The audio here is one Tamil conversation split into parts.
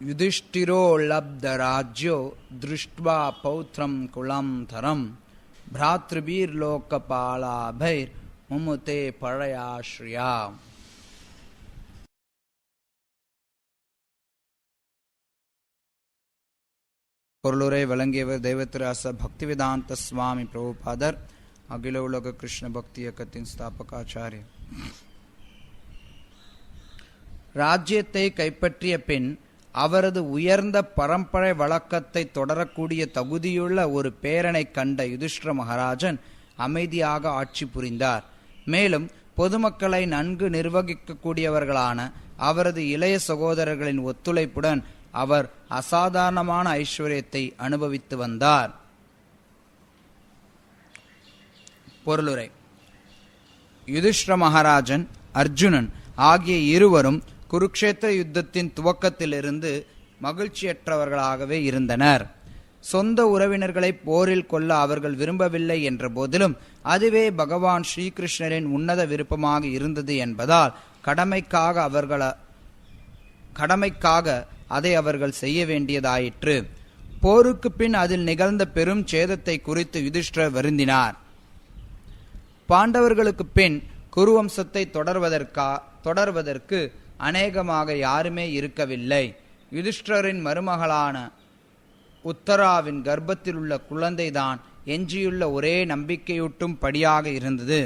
யுதிஷ்டிரோ லப்த ராஜ்யோ திருஷ்ட்வா பௌத்ரம் குலம் தரம் பிராத்ருபீர் லோகபாலாபைர் முமுதே பழயாஸ்ரியா. பொருளுரை வழங்கியவர் தெய்வத்திராச பக்திவேதாந்த சுவாமி பிரபுபாதர், அகில உலக கிருஷ்ண பக்தி இயக்கத்தின் ஸ்தாபகாச்சாரியர். ராஜ்யத்தை கைப்பற்றிய பின் அவரது உயர்ந்த பரம்பரை வழக்கத்தை தொடரக்கூடிய தகுதியுள்ள ஒரு பேரனை கண்ட யுதிஷ்டிர மகாராஜன் அமைதியாக ஆட்சி புரிந்தார். மேலும் பொதுமக்களை நன்கு நிர்வகிக்கக்கூடியவர்களான அவரது இளைய சகோதரர்களின் ஒத்துழைப்புடன் அவர் அசாதாரணமான ஐஸ்வர்யத்தை அனுபவித்து வந்தார். பொருளுரை. யுதிஷ்டிர மகாராஜன், அர்ஜுனன் ஆகிய இருவரும் குருக்ஷேத்திர யுத்தத்தின் துவக்கத்திலிருந்து மகிழ்ச்சியற்றவர்களாகவே இருந்தனர். சொந்த உறவினர்களை போரில் கொல்ல அவர்கள் விரும்பவில்லை என்ற போதிலும் அதுவே பகவான் ஸ்ரீகிருஷ்ணரின் உன்னத விருப்பமாக இருந்தது என்பதால் கடமைக்காக அதை அவர்கள் செய்ய வேண்டியதாயிற்று. போருக்கு பின் அதில் நிகழ்ந்த பெரும் சேதத்தை குறித்து யுதிஷ்டிரர் வருந்தினார். பாண்டவர்களுக்கு பின் குருவம்சத்தை தொடர்வதற்கு அநேகமாக யாருமே இருக்கவில்லை. யுதிஷ்டிரரின் மருமகளான உத்தராவின் கர்ப்பத்தில் உள்ள குழந்தைதான் எஞ்சியுள்ள ஒரே நம்பிக்கையூட்டும் படியாக இருந்தது.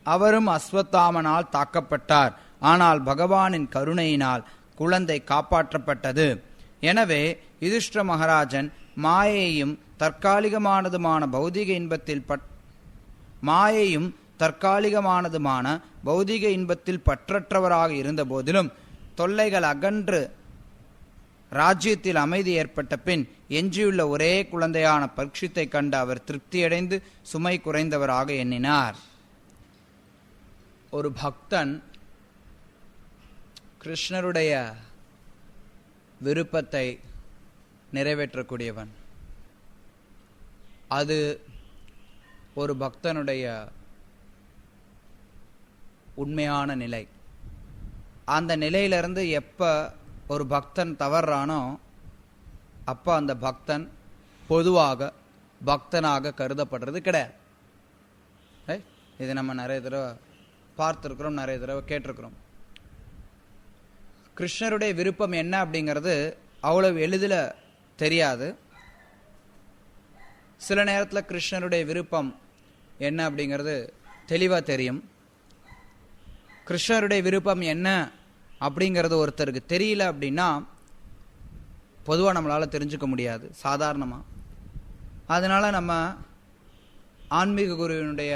அவரும் அஸ்வத்தாமனால் தாக்கப்பட்டார். ஆனால் பகவானின் கருணையினால் குழந்தை காப்பாற்றப்பட்டது. எனவே யுதிஷ்டிர மகாராஜன் மாயையும் தற்காலிகமானதுமான பௌதிக இன்பத்தில் பற்றற்றவராக இருந்த போதிலும் தொல்லைகள் அகன்று ராஜ்யத்தில் அமைதி ஏற்பட்ட பின் எஞ்சியுள்ள ஒரே குழந்தையான பரீட்சித்தை கண்டு அவர் திருப்தியடைந்து சுமை குறைந்தவராக எண்ணினார். ஒரு பக்தன் கிருஷ்ணருடைய விருப்பத்தை நிறைவேற்றக்கூடியவன். அது ஒரு பக்தனுடைய உண்மையான நிலை. அந்த நிலையிலிருந்து எப்ப ஒரு பக்தன் தவறானோ அப்ப அந்த பக்தன் பொதுவாக பக்தனாக கருதப்படுறது கிடையாது. இது நம்ம நிறைய தடவை பார்த்திருக்கிறோம், நிறைய தடவை கேட்டிருக்கிறோம். கிருஷ்ணருடைய விருப்பம் என்ன அப்படிங்கிறது அவ்வளவு எளிதில் தெரியாது. சில நேரத்தில் கிருஷ்ணருடைய விருப்பம் என்ன அப்படிங்கிறது தெளிவாக தெரியும். கிருஷ்ணருடைய விருப்பம் என்ன அப்படிங்கிறது ஒருத்தருக்கு தெரியல அப்படின்னா பொதுவாக நம்மளால் தெரிஞ்சுக்க முடியாது சாதாரணமாக. அதனால் நம்ம ஆன்மீக குருவினுடைய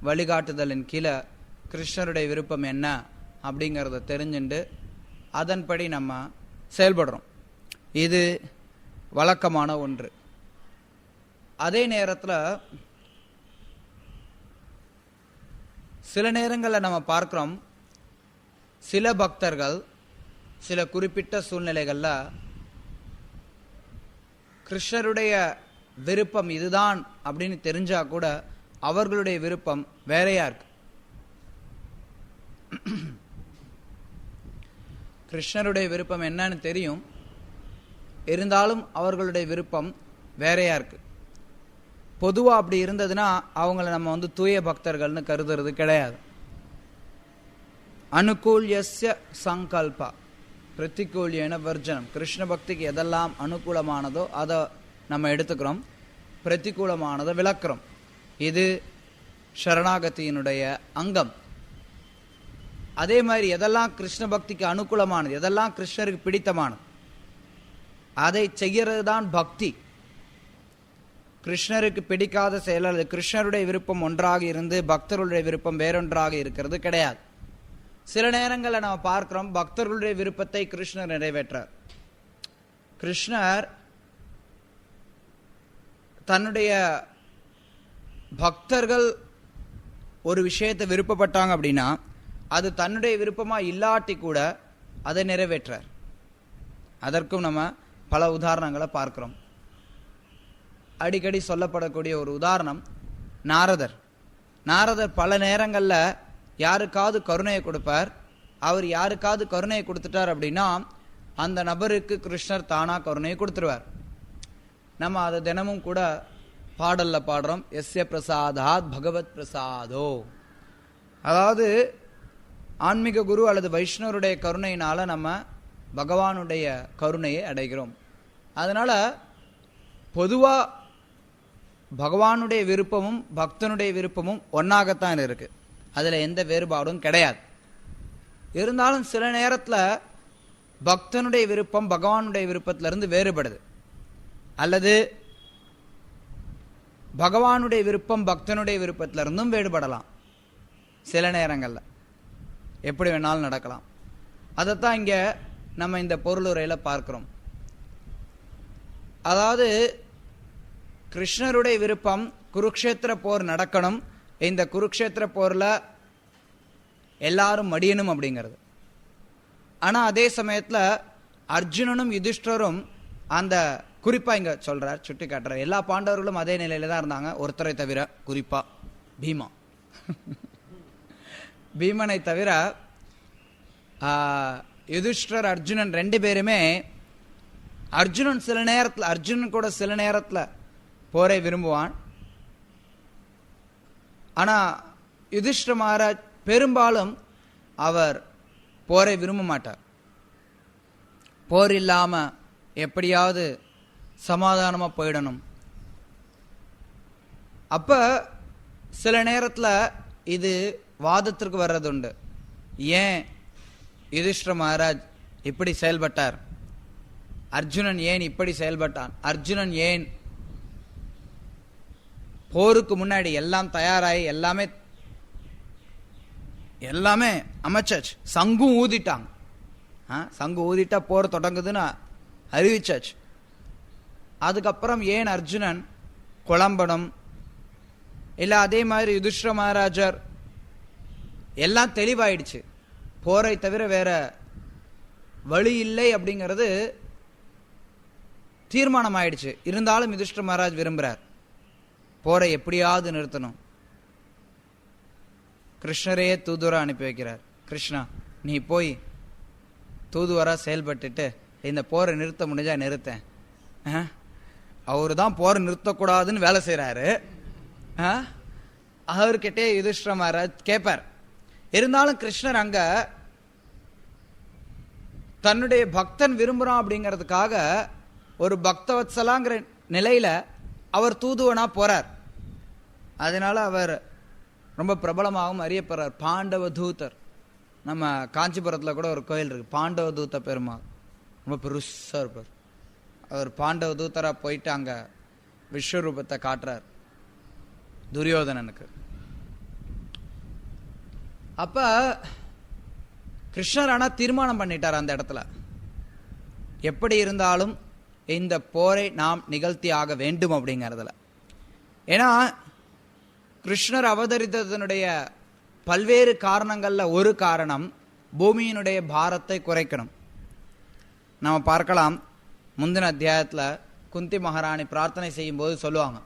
வழிகாட்டுதலின் கீழே கிருஷ்ணருடைய விருப்பம் என்ன அப்படிங்கிறத தெரிஞ்சுட்டு அதன்படி நம்ம செயல்படுறோம். இது வழக்கமான ஒன்று. அதே நேரத்தில் சில நேரங்களில் நம்ம பார்க்கிறோம், சில பக்தர்கள் சில குறிப்பிட்ட சூழ்நிலைகளில் கிருஷ்ணருடைய விருப்பம் இதுதான் அப்படின்னு தெரிஞ்சா கூட அவர்களுடைய விருப்பம் வேறையா இருக்கு. கிருஷ்ணருடைய விருப்பம் என்னன்னு தெரியும், இருந்தாலும் அவர்களுடைய விருப்பம் வேறையா இருக்கு. பொதுவாக அப்படி இருந்ததுன்னா அவங்கள நம்ம தூய பக்தர்கள்னு கருதுறது கிடையாது. அனுகூல்யஸ்ய சங்கல்பா பிரதிகூல்யன வர்ஜனம். கிருஷ்ண பக்திக்கு எதெல்லாம் அனுகூலமானதோ அதை நம்ம எடுத்துக்கிறோம், பிரதிகூலமானதை விளக்குறோம். இது சரணாகதியினுடைய அங்கம். அதே மாதிரி எதெல்லாம் கிருஷ்ண பக்திக்கு அனுகூலமானது, எதெல்லாம் கிருஷ்ணருக்கு பிடித்தமானது அதை செய்கிறது தான் பக்தி. கிருஷ்ணருக்கு பிடிக்காத செயல் அல்லது கிருஷ்ணருடைய விருப்பம் ஒன்றாக இருந்து பக்தர்களுடைய விருப்பம் வேறொன்றாக இருக்கிறது கிடையாது. சில நேரங்களில் நம்ம பார்க்கிறோம், பக்தர்களுடைய விருப்பத்தை கிருஷ்ணர் நிறைவேற்றார். கிருஷ்ணர் தன்னுடைய பக்தர்கள் ஒரு விஷயத்தை விருப்பப்பட்டாங்க அப்படின்னா அது தன்னுடைய விருப்பமா இல்லாட்டி கூட அதை நிறைவேற்றார். அதற்கும் நம்ம பல உதாரணங்களை பார்க்கிறோம். அடிக்கடி சொல்லப்படக்கூடிய ஒரு உதாரணம் நாரதர். பல நேரங்களில் யாருக்காவது கருணையை கொடுப்பார், அவர் யாருக்காவது கருணையை கொடுத்துட்டார் அப்படின்னா அந்த நபருக்கு கிருஷ்ணர் தானா கருணையை கொடுத்துருவார். நம்ம அதை தினமும் கூட பாடல்ல பாடுறோம், எஸ்ய பிரசாதாத் பகவத் பிரசாதோ. அதாவது ஆன்மீக குரு அல்லது வைஷ்ணவருடைய கருணையினால நம்ம பகவானுடைய கருணையை அடைகிறோம். அதனால பொதுவா பகவானுடைய விருப்பமும் பக்தனுடைய விருப்பமும் ஒன்னாகத்தான் இருக்கு, அதுல எந்த வேறுபாடும் கிடையாது. இருந்தாலும் சில நேரத்துல பக்தனுடைய விருப்பம் பகவானுடைய விருப்பத்திலிருந்து வேறுபடுது, அல்லது பகவானுடைய விருப்பம் பக்தனுடைய விருப்பத்திலிருந்தும் வேறுபடலாம். சில நேரங்கள்ல எப்படி வேணாலும் நடக்கலாம். அதைத்தான் இங்க நம்ம இந்த பொருளுரையில பார்க்கிறோம். அதாவது கிருஷ்ணருடைய விருப்பம் குருக்ஷேத்திர போர் நடக்கணும், இந்த குருக்ஷேத்திர போர்ல எல்லாரும் மடியணும் அப்படிங்கிறது. ஆனா அதே சமயத்துல அர்ஜுனனும் யுதிஷ்டரும் அந்த குறிப்பா இங்க சொல்றார், சுட்டி காட்டுறார், எல்லா பாண்டவர்களும் அதே நிலையில தான் இருந்தாங்க, ஒருத்தரை தவிர, குறிப்பா பீமா. பீமனை தவிர யுதிஷ்டர் அர்ஜுனன் ரெண்டு பேருமே, அர்ஜுனன் கூட சில நேரத்துல போரை விரும்புவான். ஆனா யுதிஷ்டர மகாராஜ் பெரும்பாலும் அவர் போரை விரும்ப மாட்டார். போர் இல்லாம எப்படியாவது சமாதானமா போயிடணும். அப்ப சில நேரத்துல இது வாதத்திற்கு வர்றதுண்டு. ஏன் யுதிஷ்டர மகாராஜ் இப்படி செயல்பட்டார், அர்ஜுனன் ஏன் இப்படி செயல்பட்டான், அர்ஜுனன் ஏன் போருக்கு முன்னாடி எல்லாம் தயாராகி எல்லாமே அமைச்சாச்சு, சங்கும் ஊதிட்டாங்க, சங்கு ஊதிட்டா போர் தொடங்குதுன்னு அறிவிச்சாச்சு. அதுக்கப்புறம் ஏன் அர்ஜுனன் குழம்பணும்? இல்ல அதே மாதிரி யுதிஷ்டர மகாராஜர் எல்லாம் தெளிவாயிடுச்சு, போரை தவிர வேற வழி இல்லை அப்படிங்கிறது தீர்மானம் ஆயிடுச்சு. இருந்தாலும் யுதிஷ்டர மகாராஜ் விரும்புறார் போரை எப்படியாவது நிறுத்தணும். கிருஷ்ணரையே தூதுவரா அனுப்பி வைக்கிறார். கிருஷ்ணா, நீ போய் தூதுவரா செயல்பட்டுட்டு இந்த போரை நிறுத்த முடிஞ்சா நிறுத்தேன். அவரு தான் போரை நிறுத்தக்கூடாதுன்னு வேலை செய்யறாரு. அவர்கிட்டே யுதிஷ்டர மகாராஜ் கேட்பார். இருந்தாலும் கிருஷ்ணர் அங்க தன்னுடைய பக்தன் விரும்புறான் அப்படிங்கிறதுக்காக ஒரு பக்தவத்சலாங்கிற நிலையில அவர் தூதுவனா போறார். அதனால அவர் ரொம்ப பிரபலமாகவும் அறியப்படுறார், பாண்டவ தூதர். நம்ம காஞ்சிபுரத்துல கூட ஒரு கோயில் இருக்கு, பாண்டவ தூத பெருமாள், ரொம்ப பெருசா இருப்பார். அவர் பாண்டவ தூதரா போயிட்டு அங்க விஸ்வரூபத்தை காட்டுறார் துரியோதனனுக்கு. அப்ப கிருஷ்ணர் ஆனா தீர்மானம் பண்ணிட்டார் அந்த இடத்துல, எப்படி இருந்தாலும் இந்த போரை நாம் நிகழ்த்தி ஆக வேண்டும் அப்படிங்கிறதுல. ஏன்னா கிருஷ்ணர் அவதரித்ததனுடைய பல்வேறு காரணங்கள்ல ஒரு காரணம் பூமியினுடைய பாரத்தை குறைக்கணும். நம்ம பார்க்கலாம், முந்தின அத்தியாயத்துல குந்தி மகாராணி பிரார்த்தனை செய்யும் போது சொல்லுவாங்க,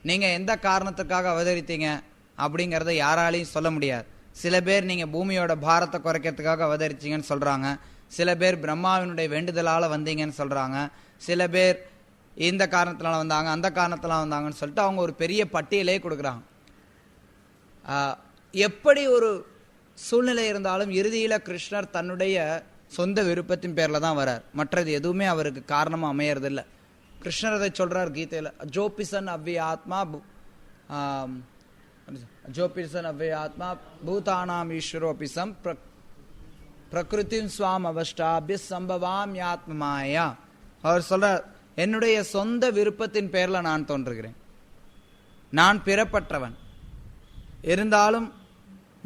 நீங்க எந்த காரணத்துக்காக அவதரித்தீங்க அப்படிங்கறத யாராலையும் சொல்ல முடியாது. சில பேர் நீங்க பூமியோட பாரத்தை குறைக்கிறதுக்காக அவதரிச்சீங்கன்னு சொல்றாங்க, சில பேர் பிரம்மாவினுடைய வேண்டுதலால வந்தீங்கன்னு சொல்றாங்க, சில பேர் இந்த காரணத்தினால வந்தாங்க அந்த காரணத்தினால வந்தாங்கன்னு சொல்லிட்டு அவங்க ஒரு பெரிய பட்டியலே கொடுக்குறாங்க. எப்படி ஒரு சூழ்நிலை இருந்தாலும் இறுதியில கிருஷ்ணர் தன்னுடைய சொந்த விருப்பத்தின் பேர்ல தான் வரார், மற்றது எதுவுமே அவருக்கு காரணமா அமையறது இல்லை. கிருஷ்ணர் அதை சொல்றார் கீதையில, ஜோபிசன் அவ்விய ஆத்மா ஜோபிசன் அவ்விய ஆத்மா பூதானாம் ஈஸ்வரோபிசம் பிரகிருதிம் ஸ்வாம் அவஷ்டாபிய சம்பவாம் யாத்மமாயா. அவர் சொல்றார், என்னுடைய சொந்த விருப்பத்தின் பேர்ல நான் தோன்றுகிறேன், நான் பிறப்பற்றவன், இருந்தாலும்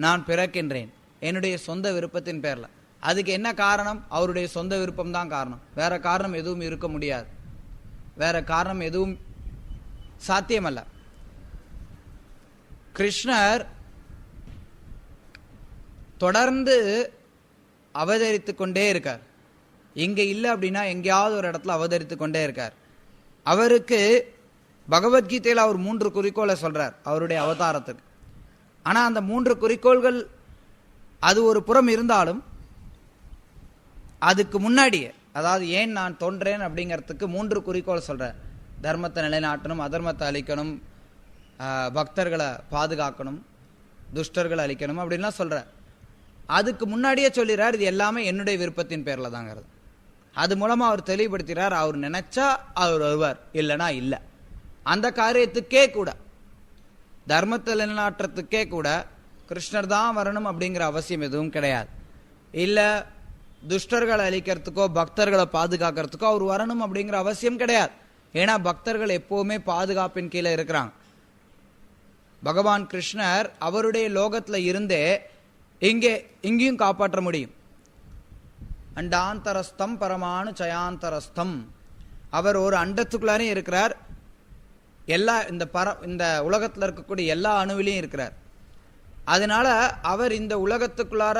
நான் பிறக்கின்றேன் என்னுடைய சொந்த விருப்பத்தின் பேர்ல. அதுக்கு என்ன காரணம்? அவருடைய சொந்த விருப்பம் தான் காரணம், வேற காரணம் எதுவும் இருக்க முடியாது, வேற காரணம் எதுவும் சாத்தியமல்ல. கிருஷ்ணர் தொடர்ந்து அவதரித்துக் கொண்டே இருக்கார், இங்க இல்லை அப்படின்னா எங்கேயாவது ஒரு இடத்துல அவதரித்துக் கொண்டே இருக்கார். அவருக்கு பகவத்கீதையில அவர் 3 குறிக்கோளை சொல்றார் அவருடைய அவதாரத்துக்கு. ஆனா அந்த 3 குறிக்கோள்கள் அது ஒரு புறம் இருந்தாலும் அதுக்கு முன்னாடியே, அதாவது ஏன் நான் தோன்றேன் அப்படிங்கிறதுக்கு 3 குறிக்கோள் சொல்றேன். தர்மத்தை நிலைநாட்டணும், அதர்மத்தை அழிக்கணும், பக்தர்களை பாதுகாக்கணும், துஷ்டர்களை அழிக்கணும் அப்படின்லாம் சொல்ற. அதுக்கு முன்னாடியே சொல்லிடுறார் இது எல்லாமே என்னுடைய விருப்பத்தின் பேர்ல தாங்கிறது. அது மூலமா அவர் தெளிவுபடுத்துகிறார், அவர் நினைச்சா அவர் வருவார், இல்லைனா இல்லை. அந்த காரியத்துக்கே கூட, தர்மத்தை நிலைநாட்டுறதுக்கே கூட கிருஷ்ணர் தான் வரணும் அப்படிங்கிற அவசியம் எதுவும் கிடையாது. இல்லை துஷ்டர்களை அழிக்கிறதுக்கோ பக்தர்களை பாதுகாக்கிறதுக்கோ அவர் வரணும் அப்படிங்கிற அவசியம் கிடையாது. ஏன்னா பக்தர்கள் எப்பவுமே பாதுகாப்பின் கீழே இருக்கிறாங்க. பகவான் கிருஷ்ணர் அவருடைய லோகத்துல இருந்தே இங்கேயும் காப்பாற்ற முடியும். அண்டாந்தரஸ்தம் பரமானு சயாந்தரஸ்தம், அவர் ஒரு அண்டத்துக்குள்ளாரே இருக்கிறார், எல்லா இந்த உலகத்துல இருக்கக்கூடிய எல்லா அணுவிலையும் இருக்கிறார். அதனால அவர் இந்த உலகத்துக்குள்ளார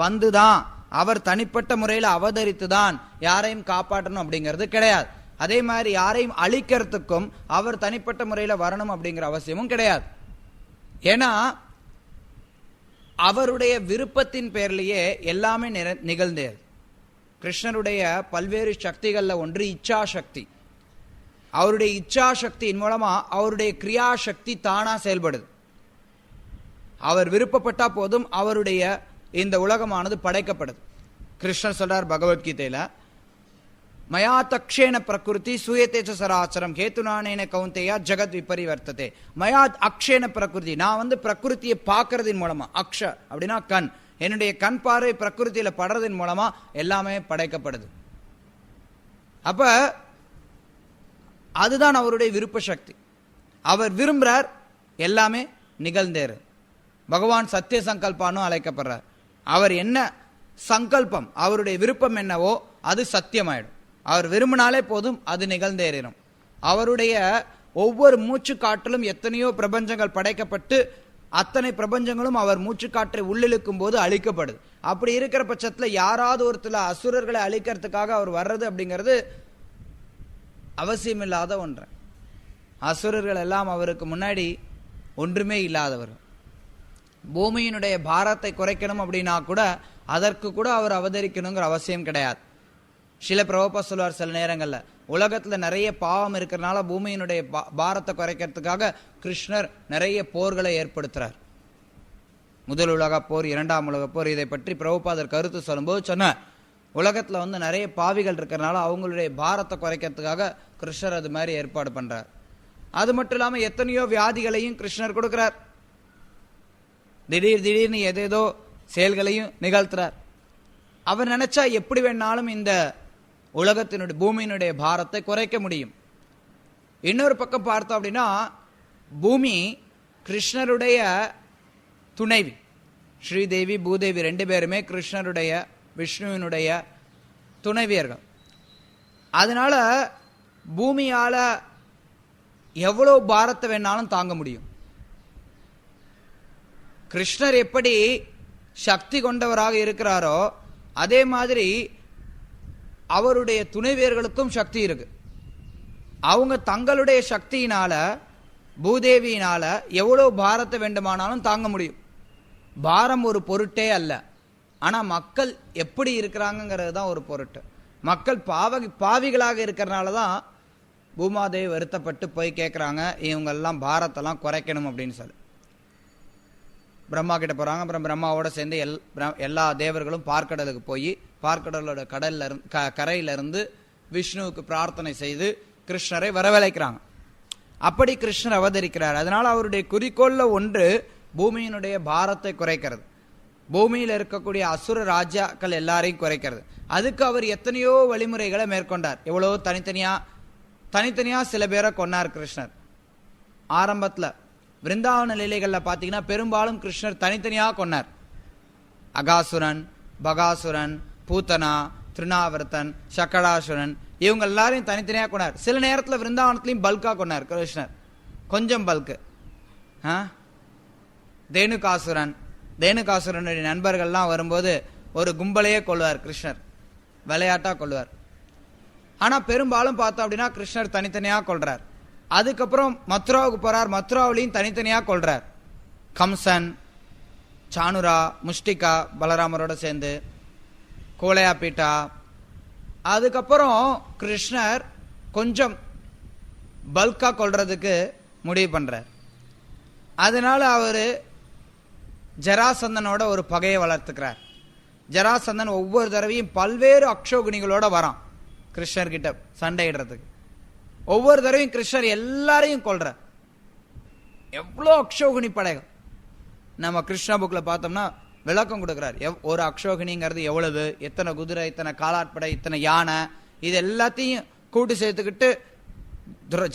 வந்துதான், அவர் தனிப்பட்ட முறையில் அவதரித்துதான் யாரையும் காப்பாற்றணும் அப்படிங்கிறது கிடையாது. அதே மாதிரி யாரையும் அழிக்கிறதுக்கும் அவர் தனிப்பட்ட முறையில் வரணும் அப்படிங்கிற அவசியமும் கிடையாது. ஏன்னா அவருடைய விருப்பத்தின் பேர்லயே எல்லாமே நிகழ்ந்தது. கிருஷ்ணருடைய பல்வேறு சக்திகள்ல ஒன்று இச்சா சக்தி. அவருடைய இச்சா சக்தியின் மூலமா அவருடைய கிரியா சக்தி தானா செயல்படுது. அவர் விருப்பப்பட்டா போதும் அவருடைய இந்த உலகமானது படைக்கப்படுது. கிருஷ்ணர் சொல்றார் பகவத்கீதையில, மயா தக்ஷேன பிரகிருதி சூயத்தேச்ச சராச்சரம் ஹேத்துனானேன கௌந்தேயா ஜெகத் விபரிவர்த்ததே. மயா அக்ஷேன பிரகிருதி, நான் பிரகிருத்தியை பார்க்கறதின் மூலமா, அக்ஷ அப்படின்னா கண், என்னுடைய கண் பார்வை பிரகிருத்தியில படுறதின் மூலமா எல்லாமே படைக்கப்படுது. அப்ப அதுதான் அவருடைய விருப்ப சக்தி. அவர் விரும்புறார், எல்லாமே நிகழ்ந்தேரு. பகவான் சத்திய சங்கல்பானும் அழைக்கப்படுறார். அவர் என்ன சங்கல்பம், அவருடைய விருப்பம் என்னவோ அது சத்தியமாயிடும். அவர் விரும்பினாலே போதும், அது நிகழ்ந்தேறும். அவருடைய ஒவ்வொரு மூச்சு காற்றிலும் எத்தனையோ பிரபஞ்சங்கள் படைக்கப்பட்டு அத்தனை பிரபஞ்சங்களும் அவர் மூச்சு காற்றை உள்ளிழுக்கும் போது அழிக்கப்படுது. அப்படி இருக்கிற பட்சத்தில் யாராவது ஒருத்தர் அசுரர்களை அழிக்கிறதுக்காக அவர் வர்றது அப்படிங்கிறது அவசியம் இல்லாத ஒன்று. அசுரர்கள் எல்லாம் அவருக்கு முன்னாடி ஒன்றுமே இல்லாதவர். பூமியினுடைய பாரத்தை குறைக்கணும் அப்படின்னா கூட அதற்கு கூட அவர் அவதரிக்கணுங்கிற அவசியம் கிடையாது. சில பிரபுபா சொல்வார், சில நேரங்கள்ல உலகத்துல நிறைய பாவம் இருக்கிறதுனால பூமியினுடைய பாரத்தை குறைக்கிறதுக்காக கிருஷ்ணர் நிறைய போர்களை ஏற்படுத்துறார். முதல் உலக போர், 2ஆம் உலக போர், இதை பற்றி பிரபுபாதர் கருத்து சொல்லும்போது சொன்னார், உலகத்துல நிறைய பாவிகள் இருக்கிறதுனால அவங்களுடைய பாரத்தை குறைக்கிறதுக்காக கிருஷ்ணர் அது மாதிரி ஏற்பாடு பண்றார். அது மட்டும் இல்லாம எத்தனையோ வியாதிகளையும் கிருஷ்ணர் கொடுக்கிறார். திடீர்னு ஏதேதோ செயல்களையும் நிகழ்த்துறார். அவர் நினைச்சா எப்படி வேணாலும் இந்த உலகத்தினுடைய பூமியினுடைய பாரத்தை குறைக்க முடியும். இன்னொரு பக்கம் பார்த்தோம் அப்படின்னா, பூமி கிருஷ்ணருடைய துணைவி. ஸ்ரீதேவி பூதேவி 2 பேருமே கிருஷ்ணருடைய விஷ்ணுவினுடைய துணைவியர்கள். அதனால பூமியால எவ்வளவு பாரத்தை வேணாலும் தாங்க முடியும். கிருஷ்ணர் எப்படி சக்தி கொண்டவராக இருக்கிறாரோ அதே மாதிரி அவருடைய துணைவியர்களுக்கும் சக்தி இருக்கு. அவங்க தங்களுடைய சக்தியினால, பூதேவியினால எவ்வளவு பாரத்தை வேண்டுமானாலும் தாங்க முடியும். பாரம் ஒரு பொருட்டே அல்ல. ஆனா மக்கள் எப்படி இருக்கிறாங்கிறது தான் ஒரு பொருட்டு. மக்கள் பாவிகளாக இருக்கிறனால தான் பூமாதேவி வருத்தப்பட்டு போய் கேட்குறாங்க, இவங்கெல்லாம் பாரத்தெல்லாம் குறைக்கணும் அப்படின்னு சொல்லி. பிரம்மா கிட்ட போறாங்க. அப்புறம் பிரம்மாவோட சேர்ந்து எல்லா தேவர்களும் பார்க்கடலுக்கு போய் பார்க்கடலோட கரையில இருந்து விஷ்ணுவுக்கு பிரார்த்தனை செய்து கிருஷ்ணரை வரவழைக்கிறாங்க. அப்படி கிருஷ்ணர் அவதரிக்கிறார். அதனால அவருடைய குறிக்கோள்ல ஒன்று பூமியினுடைய பாரத்தை குறைக்கிறது, பூமியில் இருக்கக்கூடிய அசுர ராஜாக்கள் எல்லாரையும் குறைக்கிறது. அதுக்கு அவர் எத்தனையோ வழிமுறைகளை மேற்கொண்டார். எவ்வளவோ தனித்தனியா சில பேரை கொன்னார் கிருஷ்ணர். ஆரம்பத்துல விருந்தாவன லீலைகள்ல பாத்தீங்கன்னா பெரும்பாலும் கிருஷ்ணர் தனித்தனியாக கொன்னார். அகாசுரன், பகாசுரன், பூத்தனா, திருநாவர்த்தன், சக்கடாசுரன், இவங்க எல்லாரையும் தனித்தனியாக கொண்டார். சில நேரத்தில் விருந்தாவனத்திலையும் பல்கா கொண்டார் கிருஷ்ணர், கொஞ்சம் பல்கு. தேனுகாசுரனுடைய நண்பர்கள்லாம் வரும்போது ஒரு கும்பலையே கொள்வார் கிருஷ்ணர், விளையாட்டா கொள்வார். ஆனா பெரும்பாலும் பார்த்தோம் அப்படின்னா கிருஷ்ணர் தனித்தனியாக கொள்றார். அதுக்கப்புறம் மத்ராவுக்கு போறார், மத்ராவிலையும் தனித்தனியாக கொள்றார். கம்சன், சானுரா, முஷ்டிகா பலராமரோட சேர்ந்து, கோலையாப்பீட்டா, அதுக்கப்புறம் கிருஷ்ணர் கொஞ்சம் பல்கா கொள்றதுக்கு முடிவு பண்றார். அதனால அவரு ஜராசந்தனோட ஒரு பகையை வளர்த்துக்கிறார். ஜராசந்தன் ஒவ்வொரு தடவையும் பல்வேறு அக்ஷோகிணிகளோட வரான் கிருஷ்ணர் கிட்ட சண்டையிடுறதுக்கு. ஒவ்வொரு தடவையும் கிருஷ்ணர் எல்லாரையும் கொல்றார். எவ்வளோ அக்ஷோகிணி படைகள் நம்ம கிருஷ்ணா புக்ல பார்த்தோம்னா விளக்கம் கொடுக்கிறார். ஒரு அக்ஷோகிணிங்கிறது எவ்வளவு, எத்தனை குதிரை, இத்தனை காலாட்படை, இத்தனை யானை, இது எல்லாத்தையும் கூட்டு சேர்த்துக்கிட்டு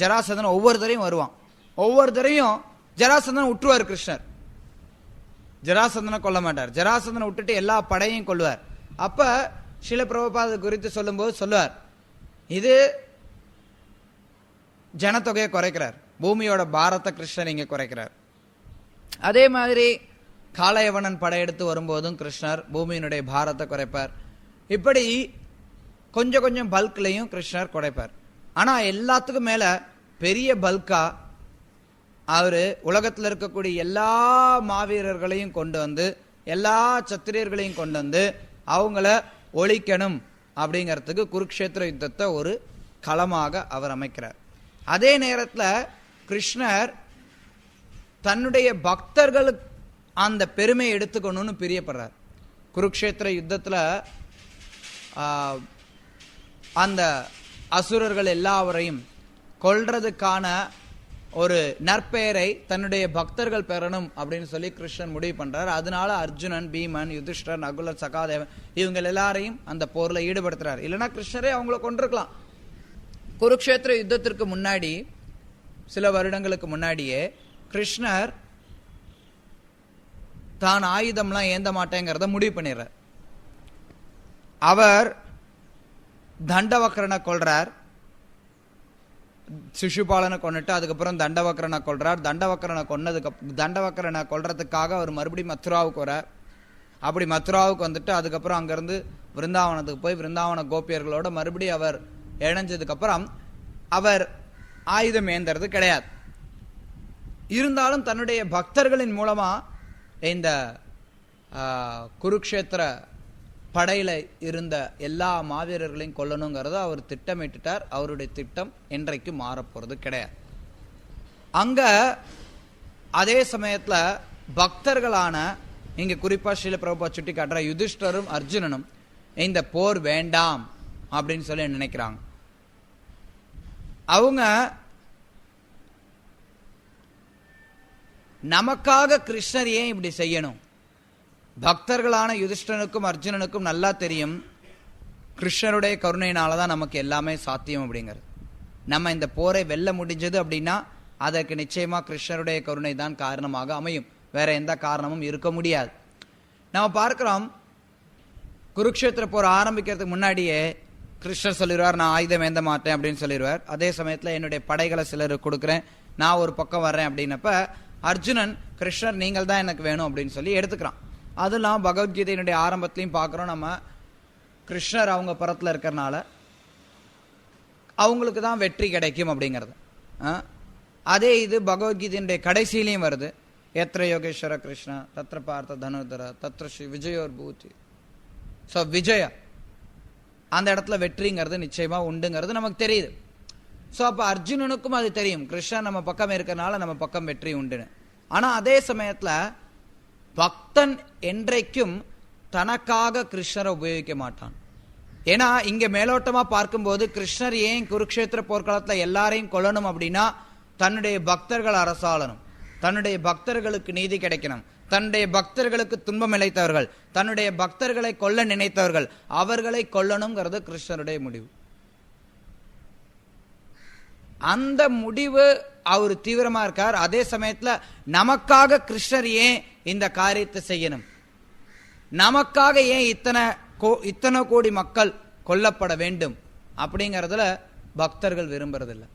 ஜராசந்தன் ஒவ்வொரு தடவையும் வருவான். ஒவ்வொரு தடவையும் ஜராசந்தன் விட்டுருவார் கிருஷ்ணர். ஜராசந்தனை கொல்ல மாட்டார். ஜராசந்தனை விட்டுட்டு எல்லா படையையும் கொள்வார். அப்ப ஸ்ரீல பிரபுபாத குறித்து சொல்லும்போது சொல்லுவார், இது ஜனத்தொகையை குறைக்கிறார், பூமியோட பாரத கிருஷ்ணர் இங்க குறைக்கிறார். அதே மாதிரி காலயவனன் படையெடுத்து வரும்போதும் கிருஷ்ணர் பூமியினுடைய பாரத்தை குறைப்பார். இப்படி கொஞ்சம் கொஞ்சம் பல்க்லையும் கிருஷ்ணர் குறைப்பார். ஆனா எல்லாத்துக்கும் மேல பெரிய பல்கா அவரு உலகத்தில் இருக்கக்கூடிய எல்லா மாவீரர்களையும் கொண்டு வந்து, எல்லா சத்திரியர்களையும் கொண்டு வந்து அவங்கள ஒழிக்கணும் அப்படிங்கிறதுக்கு குருக்ஷேத்திர யுத்தத்தை ஒரு களமாக அவர் அமைக்கிறார். அதே நேரத்தில் கிருஷ்ணர் தன்னுடைய பக்தர்களுக்கு அந்த பெருமையை எடுத்துக்கணும்னு பிரியப்படுறார். குருக்ஷேத்திர யுத்தத்தில் அந்த அசுரர்கள் எல்லாவரையும் கொல்றதுக்கான ஒரு நற்பெயரை தன்னுடைய பக்தர்கள் பெறணும் அப்படின்னு சொல்லி கிருஷ்ணன் முடிவு பண்றார். அதனால அர்ஜுனன், பீமன், யுதிஷ்டர், நகுலர், சகாதேவன் இவங்க எல்லாரையும் அந்த போர்ல ஈடுபடுத்துறாரு. இல்லைன்னா கிருஷ்ணரே அவங்கள கொண்டிருக்கலாம். குருக்ஷேத்திர யுத்தத்திற்கு முன்னாடி, சில வருடங்களுக்கு முன்னாடியே கிருஷ்ணர் தான் ஆயுதம்லாம் ஏந்த மாட்டேங்கிறத முடிவு பண்ணிடுறார். அவர் தண்டவக்கரனை கொல்றார். சிசுபாலனை கொண்டுட்டு அதுக்கப்புறம் தண்டவக்கரனை கொல்றார். தண்டவக்கரனை கொல்றதுக்காக அவர் மறுபடியும் மதுராவுக்கு வரார். அப்படி மதுராவுக்கு வந்துட்டு அதுக்கப்புறம் அங்கிருந்து விருந்தாவனத்துக்கு போய் விருந்தாவன கோபியர்களோட மறுபடியும் அவர் இணைஞ்சதுக்கு அப்புறம் அவர் ஆயுதம் ஏந்துறது கிடையாது. இருந்தாலும் தன்னுடைய பக்தர்களின் மூலமா இந்த குருக்ஷேத்திர படையில இருந்த எல்லா மாவீரர்களையும் கொல்லணுங்கிறத அவர் திட்டமிட்டுட்டார். அவருடைய திட்டம் என்றைக்கு மாறப்போறது கிடையாது. அங்க அதே சமயத்துல பக்தர்களான, இங்க குறிப்பா ஸ்ரீல பிரபுபா சுட்டி காட்டுற யுதிஷ்டரும் அர்ஜுனனும் இந்த போர் வேண்டாம் அப்படின்னு சொல்லி நினைக்கிறாங்க. அவங்க நமக்காக கிருஷ்ணர் ஏன் இப்படி செய்யணும்? பக்தர்களான யுதிஷ்டனுக்கும் அர்ஜுனனுக்கும் நல்லா தெரியும் கிருஷ்ணருடைய கருணையினாலதான் நமக்கு எல்லாமே சாத்தியம் அப்படிங்கிறது. நம்ம இந்த போரை வெல்ல முடிஞ்சது அப்படின்னா அதற்கு நிச்சயமா கிருஷ்ணருடைய கருணை தான் காரணமாக அமையும். வேற எந்த காரணமும் இருக்க முடியாது. நம்ம பார்க்கிறோம், குருக்ஷேத்திர போர் ஆரம்பிக்கிறதுக்கு முன்னாடியே கிருஷ்ணர் சொல்லிடுவார், நான் ஆயுதம் ஏந்த மாட்டேன் அப்படின்னு சொல்லிடுவார். அதே சமயத்துல என்னுடைய படைகளை சிலருக்கு கொடுக்குறேன், நான் ஒரு பக்கம் வர்றேன் அப்படின்னப்ப அர்ஜுனன் கிருஷ்ணர் நீங்கள் தான் எனக்கு வேணும் அப்படின்னு சொல்லி எடுத்துக்கிறான். அதெல்லாம் பகவத்கீதையினுடைய ஆரம்பத்திலையும் பார்க்குறோம். நம்ம கிருஷ்ணர் அவங்க புறத்தில் இருக்கிறனால அவங்களுக்கு தான் வெற்றி கிடைக்கும் அப்படிங்கிறது. அதே இது பகவத்கீதையினுடைய கடைசியிலையும் வருது. எத்திர யோகேஸ்வர கிருஷ்ணா தத்திர பார்த்த தனுர்தர தத்திர ஸ்ரீ விஜயோர் பூத்தி. ஸோ விஜயா, அந்த இடத்துல வெற்றிங்கிறது நிச்சயமா உண்டுங்கிறது நமக்கு தெரியுது. ஸோ அப்போ அர்ஜுனனுக்கும் அது தெரியும், கிருஷ்ணன் நம்ம பக்கம் இருக்கிறனால நம்ம பக்கம் வெற்றி உண்டுன்னு. ஆனால் அதே சமயத்தில் பக்தன் என்றைக்கும் தனக்காக கிருஷ்ணரை உபயோகிக்க மாட்டான். ஏன்னா இங்க மேலோட்டமா பார்க்கும்போது கிருஷ்ணர் ஏன் குருக்ஷேத்திர போர்க்களத்துல எல்லாரையும் கொல்லணும் அப்படின்னா தன்னுடைய பக்தர்கள் அரசாளணும், தன்னுடைய பக்தர்களுக்கு நீதி கிடைக்கணும், தன்னுடைய பக்தர்களுக்கு துன்பம் இழைத்தவர்கள், தன்னுடைய பக்தர்களை கொல்ல நினைத்தவர்கள் அவர்களை கொல்லணுங்கிறது கிருஷ்ணருடைய முடிவு. அந்த முடிவு அவர் தீவிரமா இருக்கார். அதே சமயத்துல நமக்காக கிருஷ்ணர் ஏன் இந்த காரியத்தை செய்யணும், நமக்காக ஏன் இத்தனை கோடி மக்கள் கொல்லப்பட வேண்டும் அப்படிங்கறதுல பக்தர்கள் விரும்புறதில்லை.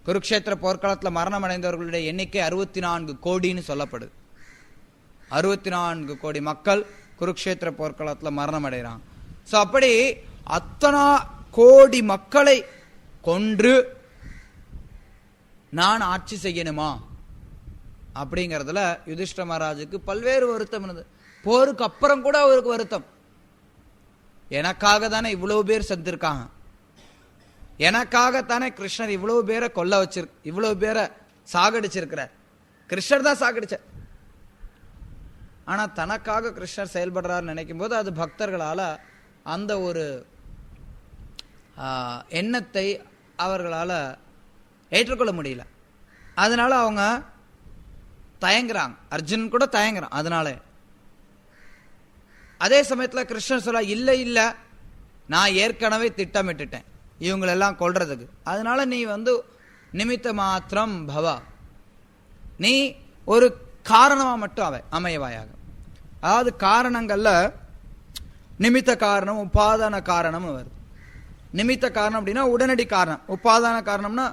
குருக்ஷேத்திர போர்க்களத்தில் மரணம் அடைந்தவர்களுடைய எண்ணிக்கை 64 கோடின்னு சொல்லப்படுது. 64 கோடி மக்கள் குருக்ஷேத்திர போர்க்களத்தில் மரணம் அடைகிறாங்க. ஸோ அப்படி அத்தனை கோடி மக்களை கொன்று நான் ஆட்சி செய்யணுமா அப்படிங்கறதுல யுதிஷ்ட மகாராஜுக்கு பல்வேறு வருத்தம் இருந்தது. போருக்கு அப்புறம் கூட அவருக்கு வருத்தம். எனக்காக தானே இவ்வளவு பேர் செத்துருக்காங்க, எனக்காகத்தானே கிருஷ்ணர் இவ்வளவு பேரை இவ்வளவு பேரை சாகடிச்சிருக்கிறார். கிருஷ்ணர் தான் சாகடிச்சார். ஆனா தனக்காக கிருஷ்ணர் செயல்படுறார் நினைக்கும் போது அது பக்தர்களால அந்த ஒரு எண்ணத்தை அவர்களால ஏற்றுக்கொள்ள முடியல. அதனால அவங்க தயங்குறாங்க. அர்ஜுனன் கூட தயங்குறான். அதனால அதே சமயத்துல கிருஷ்ணர் சொல்ல, இல்ல இல்ல, நான் ஏற்கனவே திட்டமிட்டுட்டேன் இவங்களெல்லாம் கொல்றதுக்கு. அதனால நீ நிமித்த மாத்திரம் பவா, நீ ஒரு காரணமா மட்டும் அமையவாயாக. அதாவது காரணங்கள்ல நிமித்த காரணம், உபாதான காரணம் வருது. நிமித்த காரணம் அப்படின்னா உடனடி காரணம், உபாதான காரணம்னா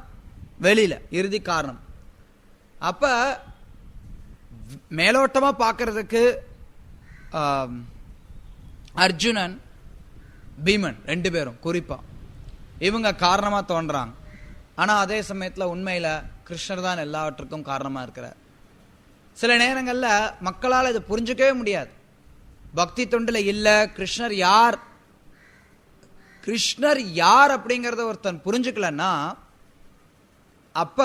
வெளியில இறுதி காரணம். அப்ப மேலோட்டமா பார்க்கறதுக்கு அர்ஜுனன் பீமன் ரெண்டு பேரும் குறிப்பா இவங்க காரணமா தோன்றாங்க. ஆனா அதே சமயத்துல உண்மையில கிருஷ்ணர் தான் எல்லாவற்றுக்கும் காரணமா இருக்கிறார். சில நேரங்கள்ல மக்களால் இது புரிஞ்சுக்கவே முடியாது. பக்தி தொண்டுல இல்ல கிருஷ்ணர் யார் அப்படிங்கறத ஒருத்தன் புரிஞ்சுக்கலன்னா அப்ப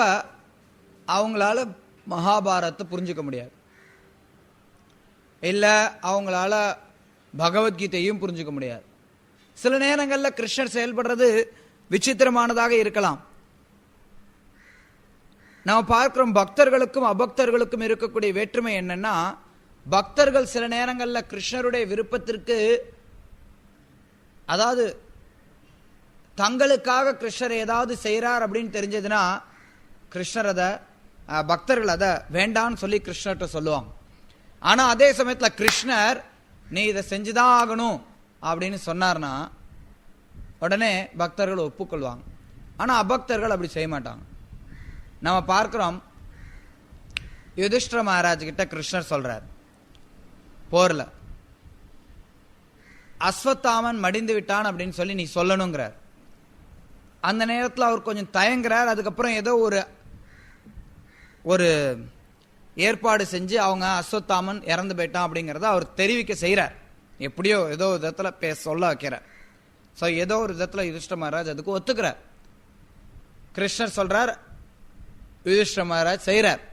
அவங்களால மகாபாரத்தை புரிஞ்சுக்க முடியாது, இல்ல அவங்களால பகவத்கீதையும் புரிஞ்சுக்க முடியாது. சில நேரங்கள்ல கிருஷ்ணர் செயல்படுறது விசித்திரமானதாக இருக்கலாம். நம்ம பார்க்கிறோம் பக்தர்களுக்கும் அபக்தர்களுக்கும் இருக்கக்கூடிய வேற்றுமை என்னன்னா, பக்தர்கள் சில நேரங்கள்ல கிருஷ்ணருடைய விருப்பத்திற்கு, அதாவது தங்களுக்காக கிருஷ்ணர் ஏதாவது செய்யறார் அப்படின்னு தெரிஞ்சதுன்னா கிருஷ்ணர் பக்தர்கள் அதை வேண்டான்னு சொல்லி கிருஷ்ணர்கிட்ட சொல்லுவாங்க. ஆனா அதே சமயத்துல கிருஷ்ணர் நீ இதை செஞ்சுதான் ஆகணும் அப்படின்னு சொன்னார்னா உடனே பக்தர்கள் ஒப்புக்கொள்வாங்க. ஆனா அபக்தர்கள் அப்படி செய்ய மாட்டாங்க. நம்ம பார்க்கிறோம், யுதிஷ்டிர மகாராஜ் கிட்ட கிருஷ்ணர் சொல்றார், போர்ல அஸ்வத்தாமன் மடிந்து விட்டான் அப்படின்னு சொல்லி நீ சொல்லணுங்கிறார். அந்த நேரத்தில் அவர் கொஞ்சம் தயங்குறார். அதுக்கப்புறம் ஏதோ ஒரு ஏற்பாடு செஞ்சு அவங்க அஸ்வத்தாமன் இறந்து போயிட்டான் அப்படிங்கறத அவர் தெரிவிக்க செய்யறார். எப்படியோ ஏதோ விதத்துல சொல்ல வைக்கிறார். சோ ஏதோ ஒரு விதத்துல யுதிஷ்டிர மகாராஜ் அதுக்கு ஒத்துக்கிறார். கிருஷ்ணர் சொல்றார், யுதிஷ்டிர மகாராஜ் செய்யறார்,